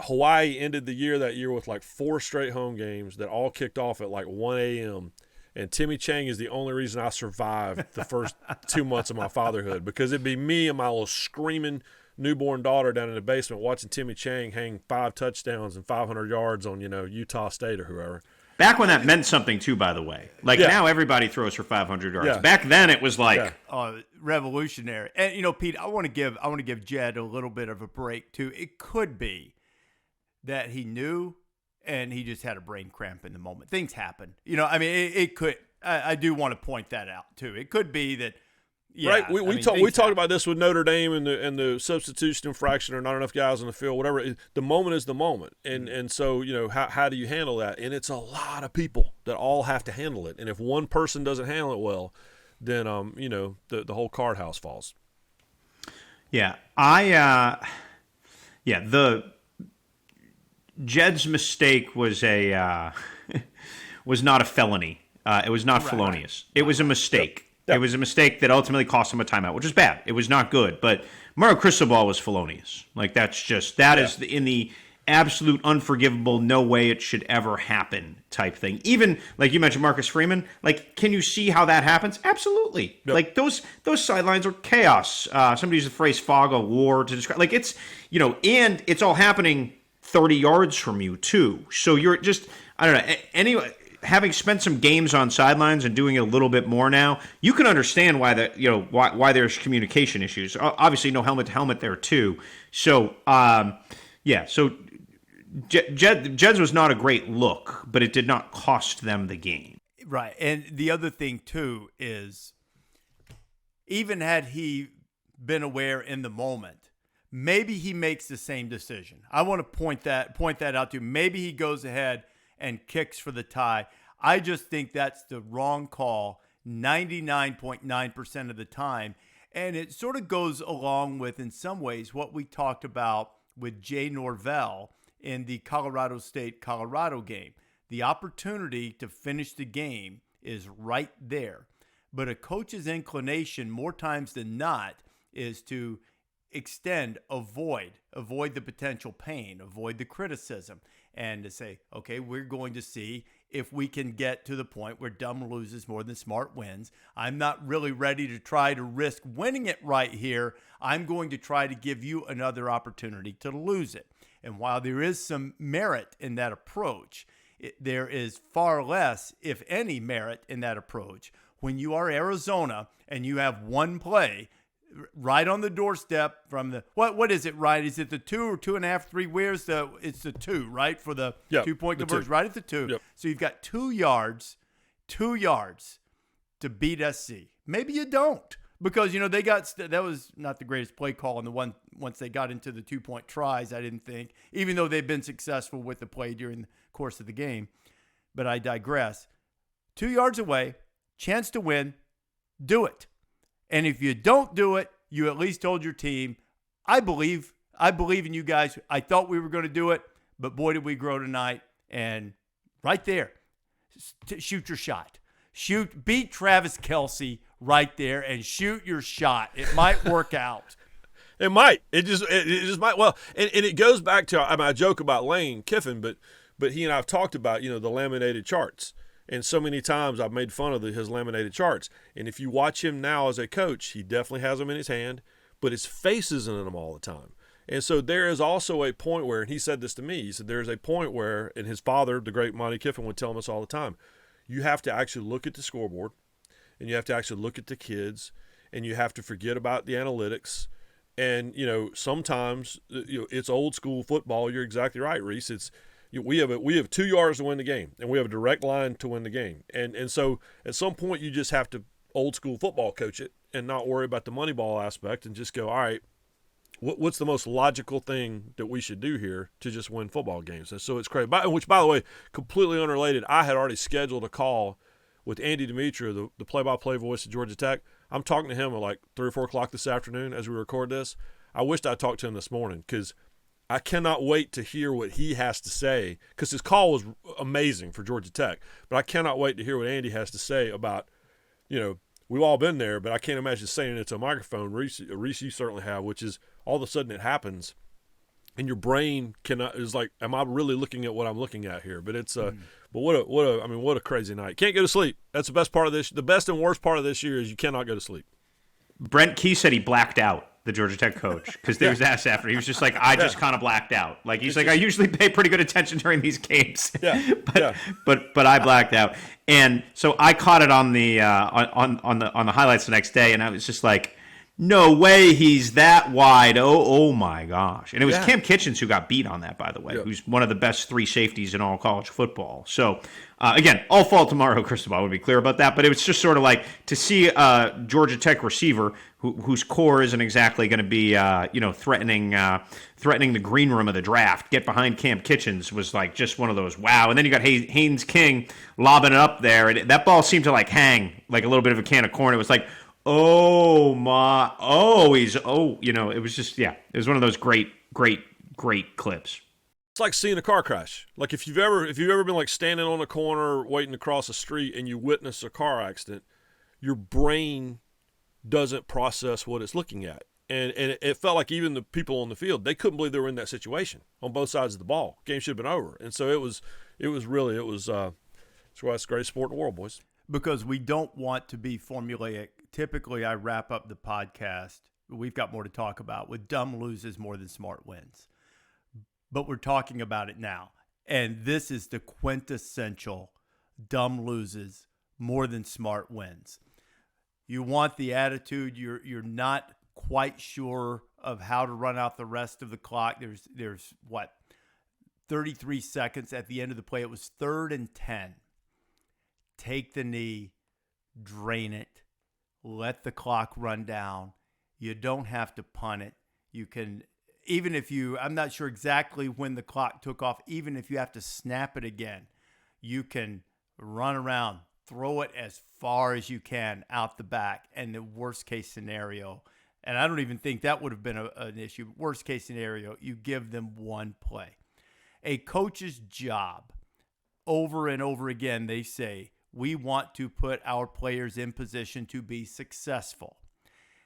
Hawaii ended the year that year with like 4 straight home games that all kicked off at like 1 a.m. And Timmy Chang is the only reason I survived the first 2 months of my fatherhood, because it'd be me and my little screaming newborn daughter down in the basement watching Timmy Chang hang 5 touchdowns and 500 yards on, Utah State or whoever. Back when that meant something too, by the way. Like now everybody throws for 500 yards. Yeah. Back then it was like revolutionary. And Pete, I want to give Jed a little bit of a break too. It could be that he knew and he just had a brain cramp in the moment. Things happen. I mean, it could. I do want to point that out too. It could be that. Yeah, right. We talked about this with Notre Dame and the substitution infraction or not enough guys on the field, whatever. The moment is the moment, and so how do you handle that? And it's a lot of people that all have to handle it. And if one person doesn't handle it well, then the whole card house falls. Yeah, the Jed's mistake was was not a felony. It was not felonious. It was a mistake. It was a mistake that ultimately cost him a timeout, which is bad. It was not good. But Mario Cristobal was felonious. Like, is in the absolute unforgivable, no way it should ever happen type thing. Even, like you mentioned, Marcus Freeman, like, can you see how that happens? Absolutely. Yep. Like, those sidelines are chaos. Somebody used the phrase fog of war to describe. Like, it's, and it's all happening 30 yards from you, too. So you're just, I don't know. Anyway, having spent some games on sidelines and doing it a little bit more now, you can understand why why there's communication issues. Obviously, no helmet to helmet there too. So, so Jed's was not a great look, but it did not cost them the game. Right, and the other thing too is, even had he been aware in the moment, maybe he makes the same decision. I want to point that out to. Maybe he goes ahead and kicks for the tie. I just think that's the wrong call 99.9% of the time. And it sort of goes along with, in some ways, what we talked about with Jay Norvell in the Colorado State-Colorado game. The opportunity to finish the game is right there. But a coach's inclination, more times than not, is to avoid the potential pain, avoid the criticism, and to say, okay, we're going to see if we can get to the point where dumb loses more than smart wins. I'm not really ready to try to risk winning it right here. I'm going to try to give you another opportunity to lose it. And while there is some merit in that approach, there is far less, if any, merit in that approach when you are Arizona and you have one play right on the doorstep from the what is it, right? Is it the 2 or 2.5, 3? Where's it's the 2, right? For the 2-point conversion, right at the 2. Yep. So you've got 2 yards to beat SC. Maybe you don't, because they got that was not the greatest play call on the one once they got into the 2-point tries. I didn't think, even though they've been successful with the play during the course of the game. But I digress. 2 yards away, chance to win, do it. And if you don't do it, you at least told your team, I believe in you guys. I thought we were going to do it, but boy, did we grow tonight. And right there, shoot your shot. Beat Travis Kelce right there and shoot your shot. It might work out. It might. It just might. Well, and it goes back to, I joke about Lane Kiffin, but he and I have talked about, the laminated charts. And so many times I've made fun of his laminated charts. And if you watch him now as a coach, he definitely has them in his hand, but his face isn't in them all the time. And so there is also a point where, and he said this to me, he said there's a point where, and his father, the great Monty Kiffin, would tell him this all the time, you have to actually look at the scoreboard, and you have to actually look at the kids, and you have to forget about the analytics. And, sometimes, it's old school football. You're exactly right, Rece. It's, we have 2 yards to win the game, and we have a direct line to win the game. And so at some point you just have to old school football coach it and not worry about the money ball aspect and just go, all right, what's the most logical thing that we should do here to just win football games? And so it's crazy. Which, by the way, completely unrelated, I had already scheduled a call with Andy Demetria, the play-by-play voice of Georgia Tech. I'm talking to him at like 3 or 4 o'clock this afternoon as we record this. I wished I talked to him this morning because I cannot wait to hear what he has to say, because his call was amazing for Georgia Tech. But I cannot wait to hear what Andy has to say about, we've all been there, but I can't imagine saying it to a microphone. Rece, you certainly have, which is all of a sudden it happens, and your brain is like, am I really looking at what I'm looking at here? But it's but what a crazy night. Can't go to sleep. That's the best part of this. The best and worst part of this year is you cannot go to sleep. Brent Key said he blacked out the Georgia Tech coach, because he was asked after. He was just like, I just kind of blacked out. Like, he's like, I usually pay pretty good attention during these games, but I blacked out. And so I caught it on the on the highlights the next day, and I was just like, no way he's that wide. Oh my gosh. And it was Cam Kitchens who got beat on that, by the way, who's one of the best 3 safeties in all college football. So, again, all fault to Mario Cristobal, I would be clear about that. But it was just sort of like to see a Georgia Tech receiver whose core isn't exactly going to be, threatening the green room of the draft, get behind Cam Kitchens was like just one of those, wow. And then you got Haynes King lobbing it up there. And that ball seemed to like hang like a little bit of a can of corn. It was like, it was just, it was one of those great clips. It's like seeing a car crash. Like if you've ever been like standing on a corner waiting to cross a street and you witness a car accident, your brain doesn't process what it's looking at. And it felt like even the people on the field, they couldn't believe they were in that situation on both sides of the ball. Game should have been over. And so it's why it's the greatest sport in the world, boys. Because we don't want to be formulaic. Typically, I wrap up the podcast. We've got more to talk about with dumb loses more than smart wins. But we're talking about it now. And this is the quintessential dumb loses more than smart wins. You want the attitude. You're not quite sure of how to run out the rest of the clock. There's 33 seconds at the end of the play. It was 3rd and 10. Take the knee, drain it, let the clock run down. You don't have to punt it. You can, even if I'm not sure exactly when the clock took off, even if you have to snap it again, you can run around, throw it as far as you can out the back. And the worst case scenario, and I don't even think that would have been an issue, worst case scenario, you give them one play. A coach's job, over and over again, they say, we want to put our players in position to be successful.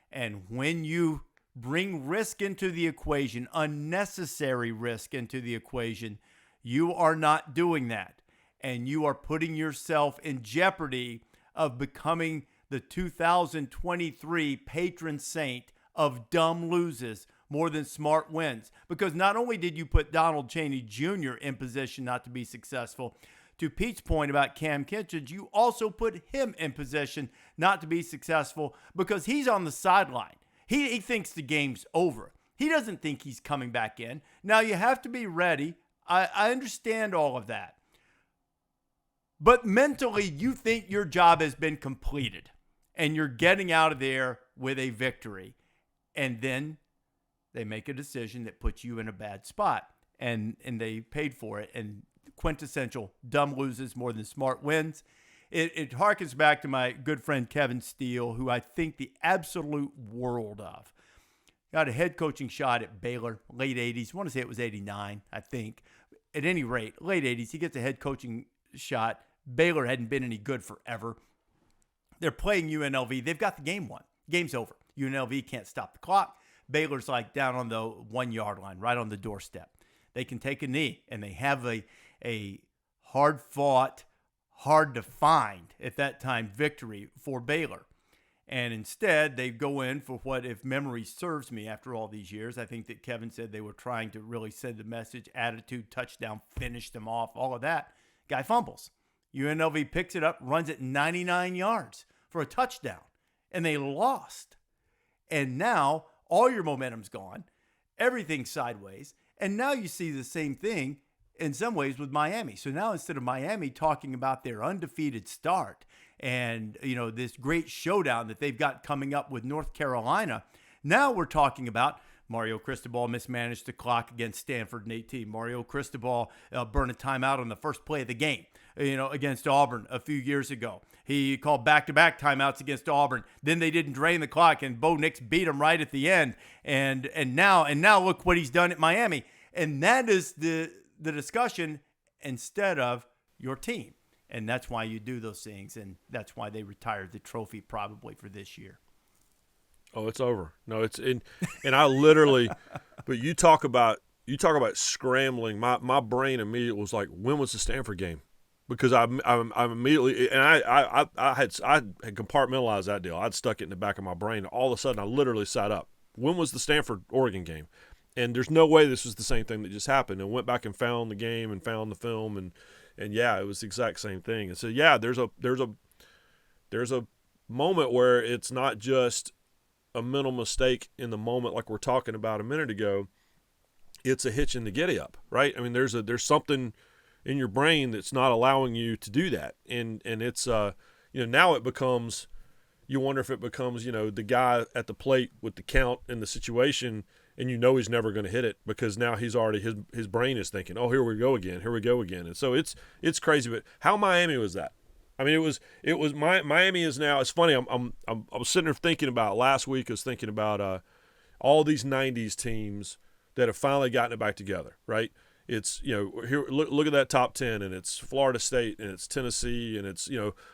And when you bring risk into the equation, unnecessary risk into the equation, you are not doing that. And you are putting yourself in jeopardy of becoming the 2023 patron saint of dumb loses more than smart wins. Because not only did you put Donald Chaney Jr. in position not to be successful, to Pete's point about Cam Kitchens, you also put him in position not to be successful because he's on the sideline. He thinks the game's over. He doesn't think he's coming back in. Now, you have to be ready. I understand all of that. But mentally, you think your job has been completed and you're getting out of there with a victory. And then they make a decision that puts you in a bad spot. And they paid for it. And quintessential dumb loses more than smart wins. It harkens back to my good friend Kevin Steele, who I think the absolute world of. Got a head coaching shot at Baylor, late 80s. I want to say it was 89, I think. At any rate, late 80s, he gets a head coaching shot. Baylor hadn't been any good forever. They're playing UNLV. They've got the game won. Game's over. UNLV can't stop the clock. Baylor's like down on the 1-yard line, right on the doorstep. They can take a knee, and they have a hard-fought, hard-to-find, at that time, victory for Baylor. And instead, they go in for what, if memory serves me after all these years, I think that Kevin said they were trying to really send the message, attitude, touchdown, finish them off, all of that. Guy fumbles. UNLV picks it up, runs it 99 yards for a touchdown, and they lost. And now, all your momentum's gone. Everything's sideways. And now you see the same thing in some ways with Miami. So now instead of Miami talking about their undefeated start and, this great showdown that they've got coming up with North Carolina, now we're talking about Mario Cristobal mismanaged the clock against Stanford in 18. Mario Cristobal burned a timeout on the first play of the game, against Auburn a few years ago. He called back-to-back timeouts against Auburn. Then they didn't drain the clock, and Bo Nix beat him right at the end. And now look what he's done at Miami. And that is the discussion instead of your team. And that's why you do those things, and that's why they retired the trophy probably for this year. Oh, it's over. No, it's in, and I literally. But you talk about scrambling. My brain immediately was like, when was the Stanford game? Because I'm immediately, and I had compartmentalized that deal. I'd stuck it in the back of my brain. All of a sudden, I literally sat up. when was the Stanford-Oregon game? And there's no way this was the same thing that just happened. And went back and found the game and found the film, and yeah, it was the exact same thing. And so yeah, there's a moment where it's not just a mental mistake in the moment like we're talking about a minute ago. It's a hitch in the giddy up, right? I mean, there's something in your brain that's not allowing you to do that, and it's now it becomes, you wonder if it becomes the guy at the plate with the count and the situation, and he's never going to hit it because now he's already his brain is thinking, oh, here we go again, and so it's crazy. But how Miami was that? I mean, it was Miami is now. It's funny. I was sitting there thinking about last week. I was thinking about all these '90s teams that have finally gotten it back together. Right? It's here. Look at that top 10, and it's Florida State, and it's Tennessee, and it's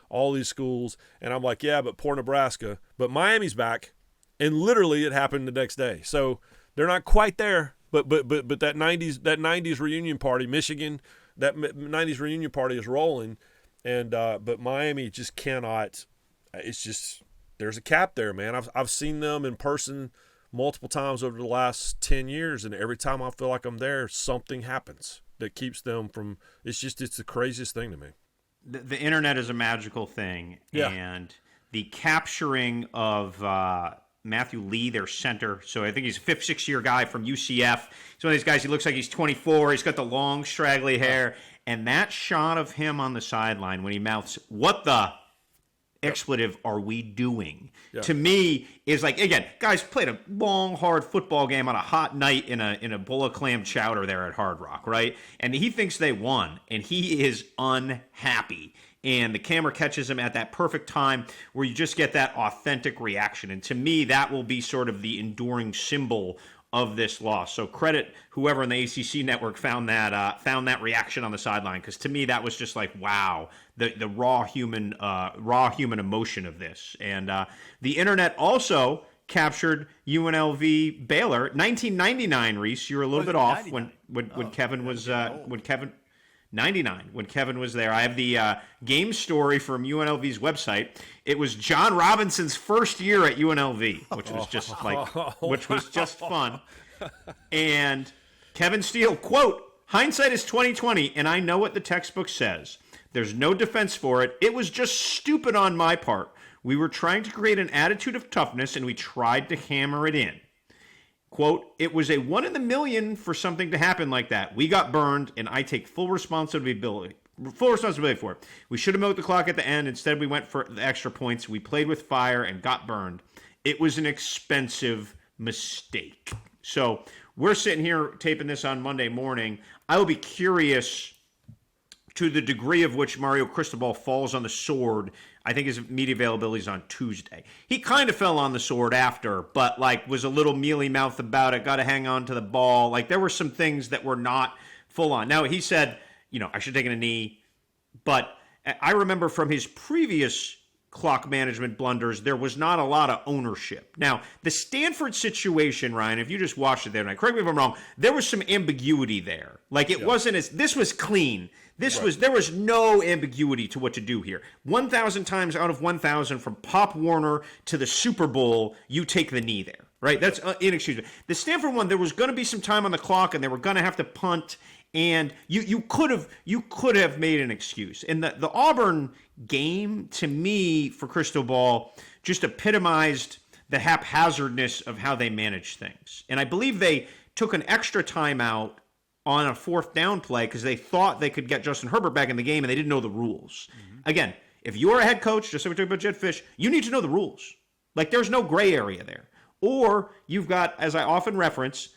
all these schools. And I'm like, yeah, but poor Nebraska. But Miami's back, and literally it happened the next day. So they're not quite there. But that '90s reunion party, Michigan, that '90s reunion party is rolling. And but Miami just cannot. It's just there's a cap there, man. I've seen them in person multiple times over the last 10 years, and every time I feel like I'm there, something happens that keeps them from. It's the craziest thing to me. The internet is a magical thing, yeah. And the capturing of Matthew Lee, their center. So I think he's a 5th, 6th-year guy from UCF. He's one of these guys. He looks like he's 24. He's got the long, straggly hair. And that shot of him on the sideline when he mouths, "What the expletive are we doing?" Yeah. To me is like, again, guys played a long, hard football game on a hot night in a bowl of clam chowder there at Hard Rock, right? And he thinks they won, and he is unhappy. And the camera catches him at that perfect time where you just get that authentic reaction. And to me, that will be sort of the enduring symbol of this loss. So credit whoever in the ACC network found that reaction on the sideline, because to me that was just like, wow, the raw human emotion of this. And the internet also captured UNLV Baylor 1999. Rece, you were a little bit off 99? when Kevin was 99 when Kevin was there. I have the game story from UNLV's website. It was John Robinson's first year at UNLV, which was just fun. And Kevin Steele, quote, "Hindsight is 20/20, and I know what the textbook says. There's no defense for it. It was just stupid on my part. We were trying to create an attitude of toughness, and we tried to hammer it in. Quote, it was a 1 in a million for something to happen like that. We got burned, and I take full responsibility for it. We should have milked the clock at the end. Instead, we went for the extra points. We played with fire and got burned. It was an expensive mistake." So we're sitting here taping this on Monday morning. I will be curious to the degree of which Mario Cristobal falls on the sword. I think his media availability is on Tuesday. He kind of fell on the sword after, but was a little mealy-mouthed about it, got to hang on to the ball. There were some things that were not full on. Now, he said, I should have taken a knee, but I remember from his previous clock management blunders, there was not a lot of ownership. Now, the Stanford situation, Ryan, if you just watched it there tonight, correct me if I'm wrong, there was some ambiguity there. It wasn't this was clean. There was no ambiguity to what to do here. 1,000 times out of 1,000 from Pop Warner to the Super Bowl, you take the knee there, right? That's inexcusable. The Stanford one, there was going to be some time on the clock, and they were going to have to punt, and you could have made an excuse. And the Auburn game, to me, for Cristobal, just epitomized the haphazardness of how they manage things. And I believe they took an extra timeout on a 4th down play because they thought they could get Justin Herbert back in the game, and they didn't know the rules. Mm-hmm. Again, if you're a head coach, just like we talked about Jedd Fisch, you need to know the rules. There's no gray area there. Or you've got, as I often reference,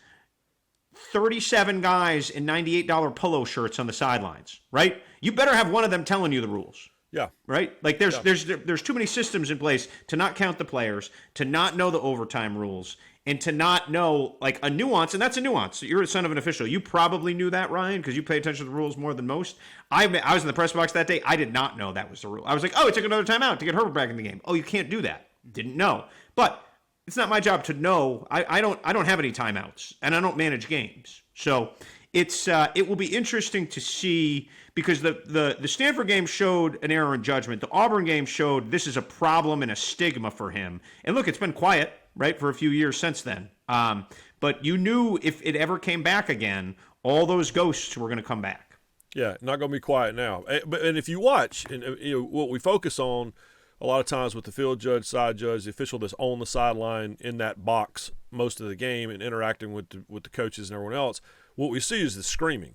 37 guys in $98 polo shirts on the sidelines, right? You better have one of them telling you the rules. Yeah. Right? There's too many systems in place to not count the players, to not know the overtime rules, and to not know a nuance, and that's a nuance. You're a son of an official. You probably knew that, Ryan, because you pay attention to the rules more than most. I was in the press box that day. I did not know that was the rule. I was like, oh, it took another timeout to get Herbert back in the game. Oh, you can't do that. Didn't know. But it's not my job to know. I don't have any timeouts, and I don't manage games. So it will be interesting to see, because the Stanford game showed an error in judgment. The Auburn game showed this is a problem and a stigma for him. And look, it's been quiet. right, for a few years since then. But you knew if it ever came back again, all those ghosts were going to come back. Yeah, not going to be quiet now. And if you watch, and what we focus on a lot of times with the field judge, side judge, the official that's on the sideline in that box most of the game and interacting with the coaches and everyone else, what we see is the screaming.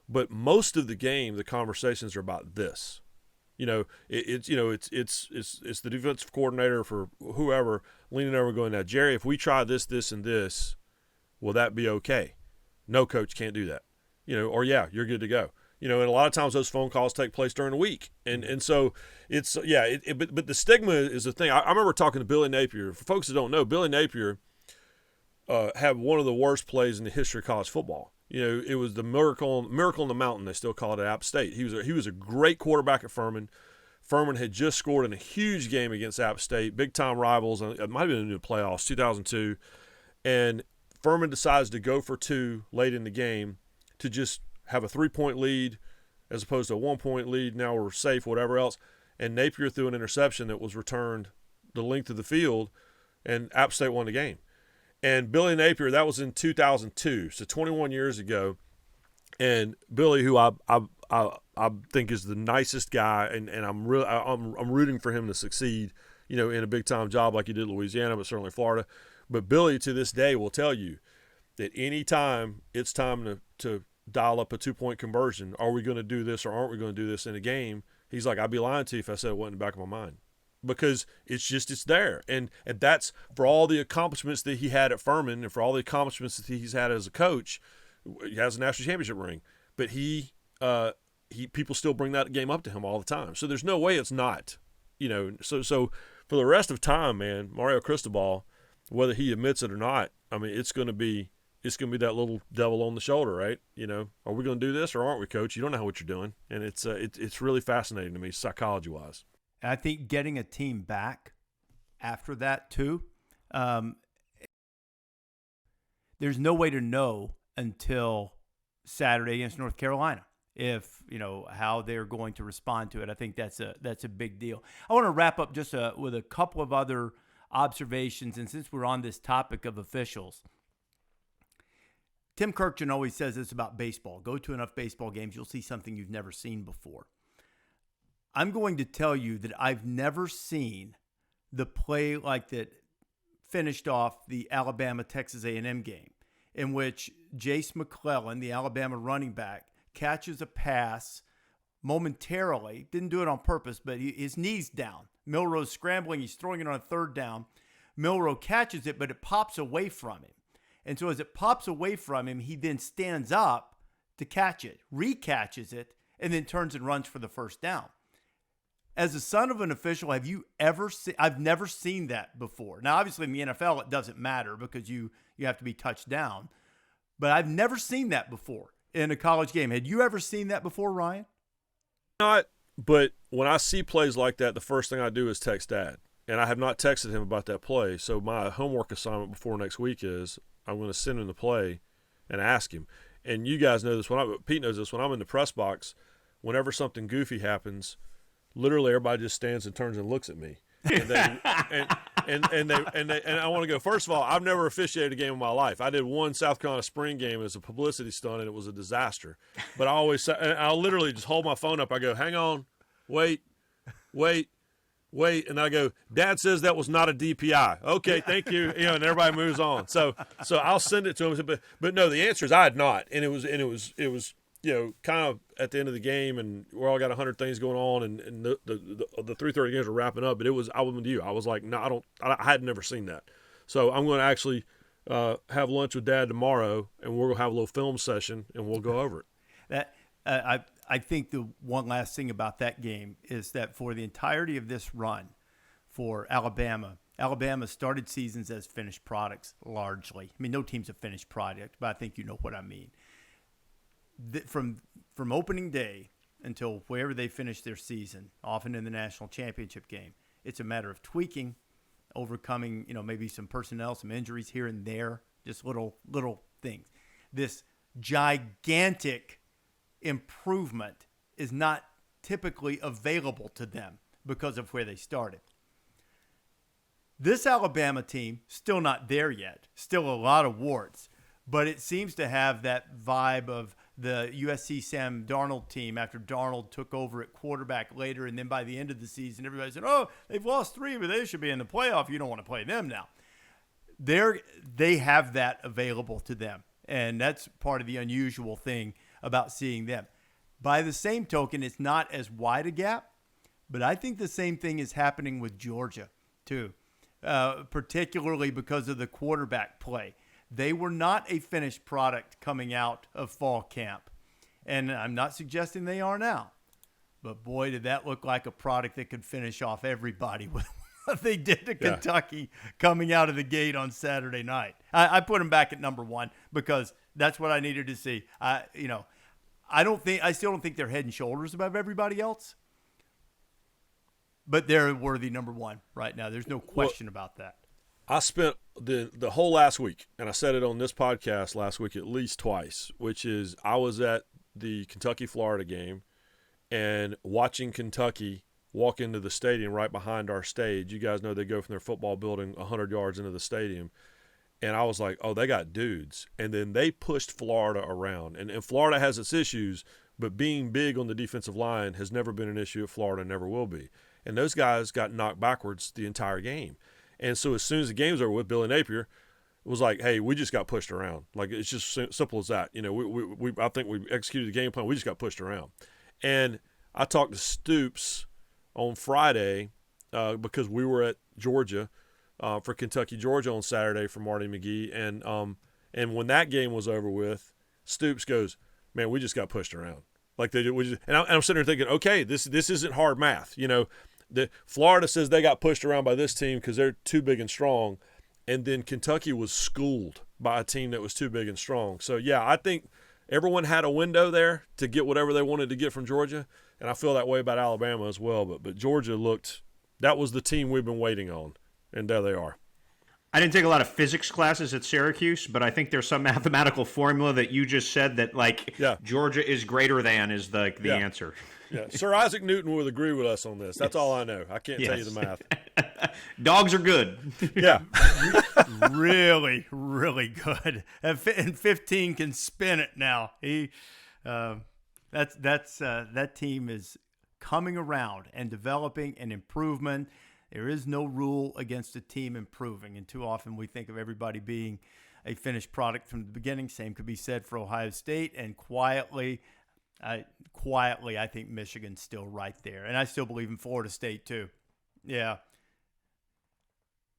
But most of the game, the conversations are about this. It's the defensive coordinator for whoever leaning over going, now, Jerry, if we try this, this, and this, will that be okay? No, coach, can't do that. Or yeah, you're good to go. And a lot of times those phone calls take place during the week. And so it's, but the stigma is the thing. I remember talking to Billy Napier. For folks that don't know, Billy Napier had one of the worst plays in the history of college football. It was the miracle on the mountain, they still call it, at App State. He was a great quarterback at Furman. Furman had just scored in a huge game against App State, big-time rivals. It might have been in the playoffs, 2002. And Furman decides to go for two late in the game to just have a 3-point lead as opposed to a 1-point lead. Now we're safe, whatever else. And Napier threw an interception that was returned the length of the field, and App State won the game. And Billy Napier, that was in 2002, so 21 years ago. And Billy, who I think is the nicest guy, and I'm rooting for him to succeed, in a big time job like he did in Louisiana, but certainly Florida. But Billy, to this day, will tell you that any time it's time to dial up a 2-point conversion, are we going to do this or aren't we going to do this in a game? He's like, I'd be lying to you if I said it wasn't in the back of my mind. Because it's there. And that's for all the accomplishments that he had at Furman and for all the accomplishments that he's had as a coach. He has a national championship ring. But people still bring that game up to him all the time. So there's no way it's not. So for the rest of time, man, Mario Cristobal, whether he admits it or not, I mean, it's going to be that little devil on the shoulder, right? Are we going to do this or aren't we, coach? You don't know what you're doing. And it's really fascinating to me psychology-wise. And I think getting a team back after that too, there's no way to know until Saturday against North Carolina if how they're going to respond to it. I think that's a big deal. I want to wrap up just with a couple of other observations, and since we're on this topic of officials, Tim Kirkjian always says this about baseball: go to enough baseball games, you'll see something you've never seen before. I'm going to tell you that I've never seen the play like that finished off the Alabama-Texas A&M game, in which Jace McClellan, the Alabama running back, catches a pass momentarily. Didn't do it on purpose, but his knee's down. Milroe's scrambling. He's throwing it on a third down. Milroe catches it, but it pops away from him. And so as it pops away from him, he then stands up to catch it, recatches it, and then turns and runs for the first down. As the son of an official, have you ever seen? I've never seen that before. Now, obviously in the NFL, it doesn't matter because you have to be touched down. But I've never seen that before in a college game. Had you ever seen that before, Ryan? Not, but when I see plays like that, the first thing I do is text Dad. And I have not texted him about that play. So my homework assignment before next week is I'm going to send him the play and ask him. And you guys know this. Pete knows this. When I'm in the press box, whenever something goofy happens, literally everybody just stands and turns and looks at me. And I want to go, first of all, I've never officiated a game in my life. I did one South Carolina spring game as a publicity stunt, and it was a disaster. But I'll literally just hold my phone up. I go, hang on, wait. And I go, Dad says that was not a DPI. Okay, thank you. And everybody moves on. So I'll send it to him. But no, the answer is I had not. And it was kind of at the end of the game, and we all got 100 things going on, and the 3:30 games were wrapping up. But I was with you. I was like, no, I had never seen that. So I'm going to actually have lunch with Dad tomorrow, and we're going to have a little film session, and we'll go over it. I think the one last thing about that game is that for the entirety of this run for Alabama started seasons as finished products largely. I mean, no team's a finished product, but I think you know what I mean. From opening day until wherever they finish their season, often in the national championship game, it's a matter of tweaking, overcoming, maybe some personnel, some injuries here and there, just little things. This gigantic improvement is not typically available to them because of where they started. This Alabama team, still not there yet, still a lot of warts, but it seems to have that vibe of the USC Sam Darnold team after Darnold took over at quarterback later, and then by the end of the season, everybody said, oh, they've lost 3, but they should be in the playoff. You don't want to play them now. They have that available to them, and that's part of the unusual thing about seeing them. By the same token, it's not as wide a gap, but I think the same thing is happening with Georgia too, particularly because of the quarterback play. They were not a finished product coming out of fall camp, and I'm not suggesting they are now, but boy, did that look like a product that could finish off everybody with what they did to Kentucky coming out of the gate on Saturday night. I put them back at number 1 because that's what I needed to see. I still don't think they're head and shoulders above everybody else, but they're worthy number 1 right now. There's no question about that. I spent the whole last week, and I said it on this podcast last week at least twice, which is I was at the Kentucky-Florida game and watching Kentucky walk into the stadium right behind our stage. You guys know they go from their football building 100 yards into the stadium. And I was like, oh, they got dudes. And then they pushed Florida around. And Florida has its issues, but being big on the defensive line has never been an issue at Florida and never will be. And those guys got knocked backwards the entire game. And so as soon as the game's over with, Billy Napier was like, hey, we just got pushed around. Like, it's just simple as that. You know, I think we executed the game plan. We just got pushed around. And I talked to Stoops on Friday because we were at Georgia for Kentucky-Georgia on Saturday for Marty McGee. And when that game was over with, Stoops goes, man, we just got pushed around. Like they did. And I'm sitting there thinking, okay, this isn't hard math. You know, the Florida says they got pushed around by this team because they're too big and strong. And then Kentucky was schooled by a team that was too big and strong. So, yeah, I think everyone had a window there to get whatever they wanted to get from Georgia. And I feel that way about Alabama as well. But Georgia that was the team we've been waiting on. And there they are. I didn't take a lot of physics classes at Syracuse, but I think there's some mathematical formula that you just said that, Georgia is greater than is the answer. Yeah, Sir Isaac Newton would agree with us on this. That's all I know. I can't tell you the math. Dogs are good. Yeah. Really, really good. And 15 can spin it now. That team is coming around and developing an improvement. There is no rule against a team improving, and too often we think of everybody being a finished product from the beginning. Same could be said for Ohio State, and quietly, I think Michigan's still right there, and I still believe in Florida State too. Yeah.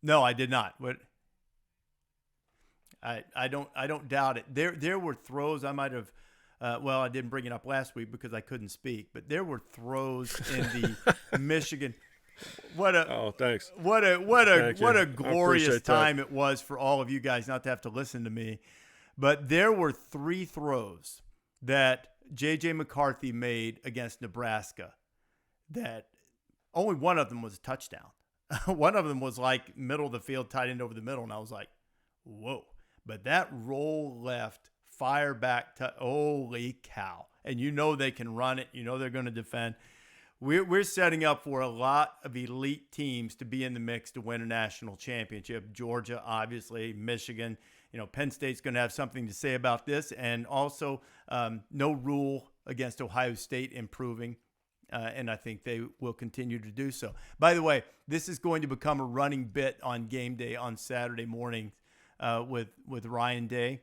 No, I did not. But I don't doubt it. There were throws I might have. I didn't bring it up last week because I couldn't speak, but there were throws in the Michigan. Thanks. What a glorious time it was for all of you guys not to have to listen to me. But there were 3 throws that J.J. McCarthy made against Nebraska that only one of them was a touchdown. One of them was like middle of the field, tight end over the middle, and I was like, whoa. But that roll left, fire back, holy cow. And you know they can run it. You know they're going to defend. We're setting up for a lot of elite teams to be in the mix to win a national championship. Georgia, obviously, Michigan. You know, Penn State's going to have something to say about this. And also, no rule against Ohio State improving. And I think they will continue to do so. By the way, this is going to become a running bit on Game Day on Saturday morning with Ryan Day.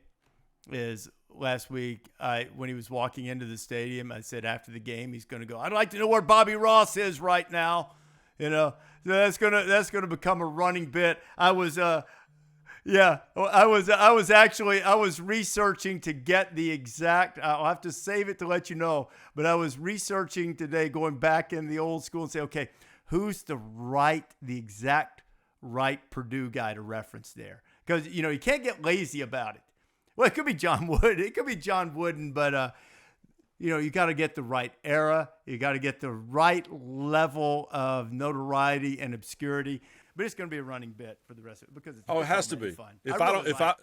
Is last week, when he was walking into the stadium, I said after the game he's going to go, I'd like to know where Bobby Ross is right now. You know, so that's gonna become a running bit. I was researching to get the exact. I'll have to save it to let you know. But I was researching today, going back in the old school and say, okay, who's the exact right Purdue guy to reference there? Because you know you can't get lazy about it. Well, it could be John Wood. It could be John Wooden, but, you got to get the right era. You got to get the right level of notoriety and obscurity. But it's going to be a running bit for the rest of it because it's it has to be fun. If I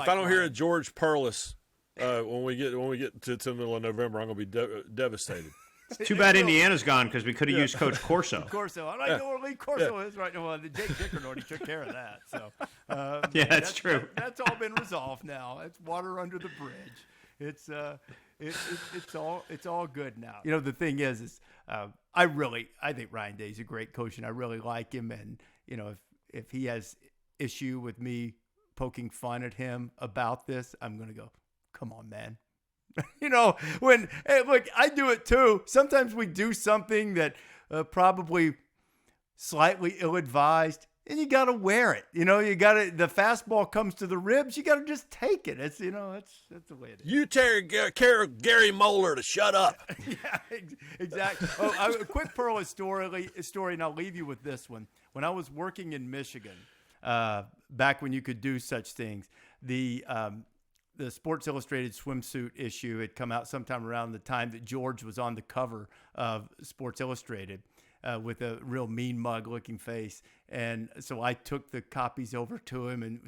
don't hear a George Perlis when we get to the middle of November, I'm going to be devastated. It's too bad Indiana's gone because we could have used Coach Corso. Corso. I don't know where Lee Corso is right now. Jake Dickern already took care of that. So yeah, that's true. That's all been resolved now. It's water under the bridge. It's all good now. You know, the thing is I think Ryan Day's a great coach, and I really like him. And you know, if he has issue with me poking fun at him about this, I'm gonna go, come on, man. You know, look, I do it too. Sometimes we do something that probably slightly ill-advised, and you got to wear it. You know, the fastball comes to the ribs, you got to just take it. It's, you know, that's the way it is. You tell Gary Moeller to shut up. Yeah, exactly. A quick Perla story, and I'll leave you with this one. When I was working in Michigan, back when you could do such things, the Sports Illustrated swimsuit issue had come out sometime around the time that George was on the cover of Sports Illustrated with a real mean mug looking face. And so I took the copies over to him and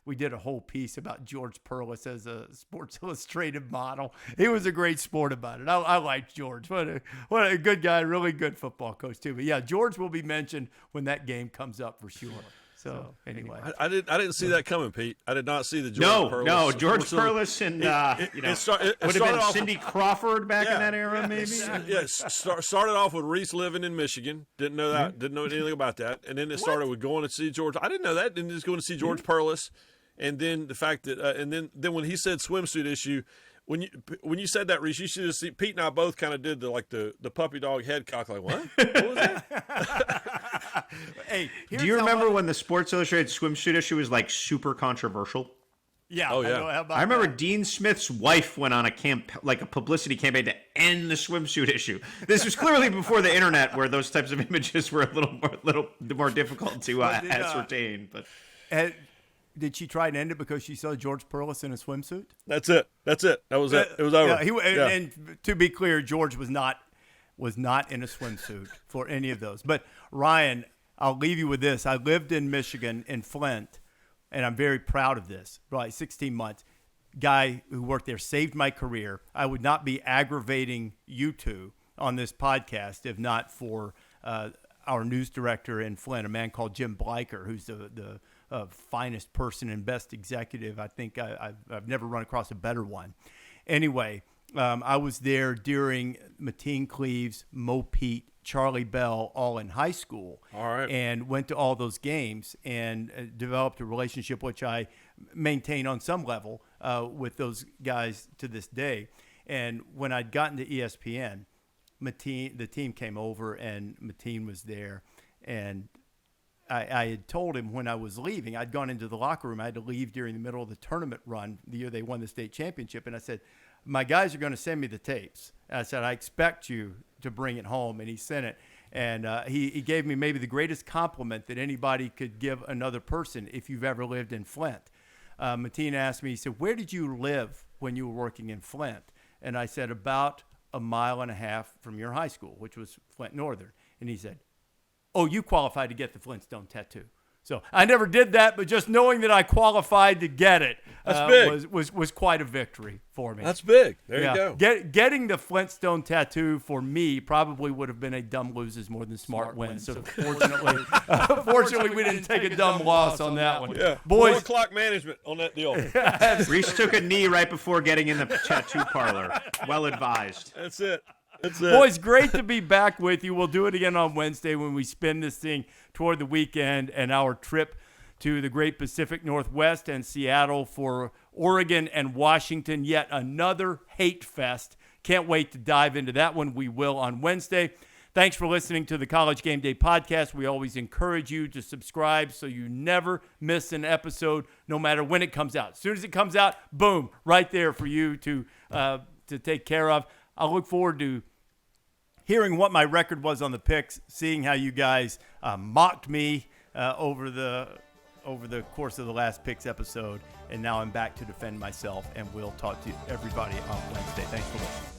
we did a whole piece about George Perlis as a Sports Illustrated model. He was a great sport about it. I liked George. What a good guy, really good football coach too. But yeah, George will be mentioned when that game comes up for sure. So anyway, I didn't see that coming, Pete. I did not see the George Perlis. No, George Perlis and would have been Cindy Crawford back in that era, maybe. Started off with Rece living in Michigan. Didn't know that. Mm-hmm. Didn't know anything about that. And then it started with going to see George. I didn't know that. Then just going to see George Perlis, and then the fact that and then when he said swimsuit issue. When you said that, Rece, you should have seen Pete and I both kind of did the puppy dog head cock, like, what? What was that? Hey, do you remember when the Sports Illustrated swimsuit issue was like super controversial? Yeah. Oh, yeah. I remember Dean Smith's wife went on a publicity campaign to end the swimsuit issue. This was clearly before the internet, where those types of images were a little more difficult to ascertain. But did she try and end it because she saw George Perlis in a swimsuit? That's it. That was it. It was over. And to be clear, George was not in a swimsuit for any of those. But Ryan, I'll leave you with this. I lived in Michigan, in Flint, and I'm very proud of this. Right, 16 months. Guy who worked there saved my career. I would not be aggravating you two on this podcast if not for our news director in Flint, a man called Jim Bleicher, who's the finest person and best executive. I think I've never run across a better one. Anyway, I was there during Mateen Cleaves, Mo Pete, Charlie Bell, all in high school. All right. And went to all those games and developed a relationship, which I maintain on some level with those guys to this day. And when I'd gotten to ESPN, the team came over and Mateen was there. And I had told him when I was leaving, I'd gone into the locker room. I had to leave during the middle of the tournament run the year they won the state championship. And I said, my guys are going to send me the tapes. I said, I expect you to bring it home. And he sent it. And he gave me maybe the greatest compliment that anybody could give another person if you've ever lived in Flint. Mateen asked me, he said, where did you live when you were working in Flint? And I said, about a mile and a half from your high school, which was Flint Northern. And he said, oh, you qualified to get the Flintstone tattoo. So I never did that, but just knowing that I qualified to get it was quite a victory for me. That's big. There you go. Getting the Flintstone tattoo for me probably would have been a dumb loses more than smart wins. So fortunately, we didn't take a dumb loss on that one. Yeah. Boys, 4 o'clock management on that deal. Rece took a knee right before getting in the tattoo parlor. Well advised. That's it. Boys, great to be back with you. We'll do it again on Wednesday when we spin this thing toward the weekend and our trip to the great Pacific Northwest and Seattle for Oregon and Washington. Yet another hate fest. Can't wait to dive into that one. We will on Wednesday. Thanks for listening to the College Game Day podcast. We always encourage you to subscribe so you never miss an episode, no matter when it comes out. As soon as it comes out, boom, right there for you to take care of. I look forward to hearing what my record was on the picks, seeing how you guys mocked me over the course of the last picks episode, and now I'm back to defend myself, and we'll talk to everybody on Wednesday. Thanks for listening.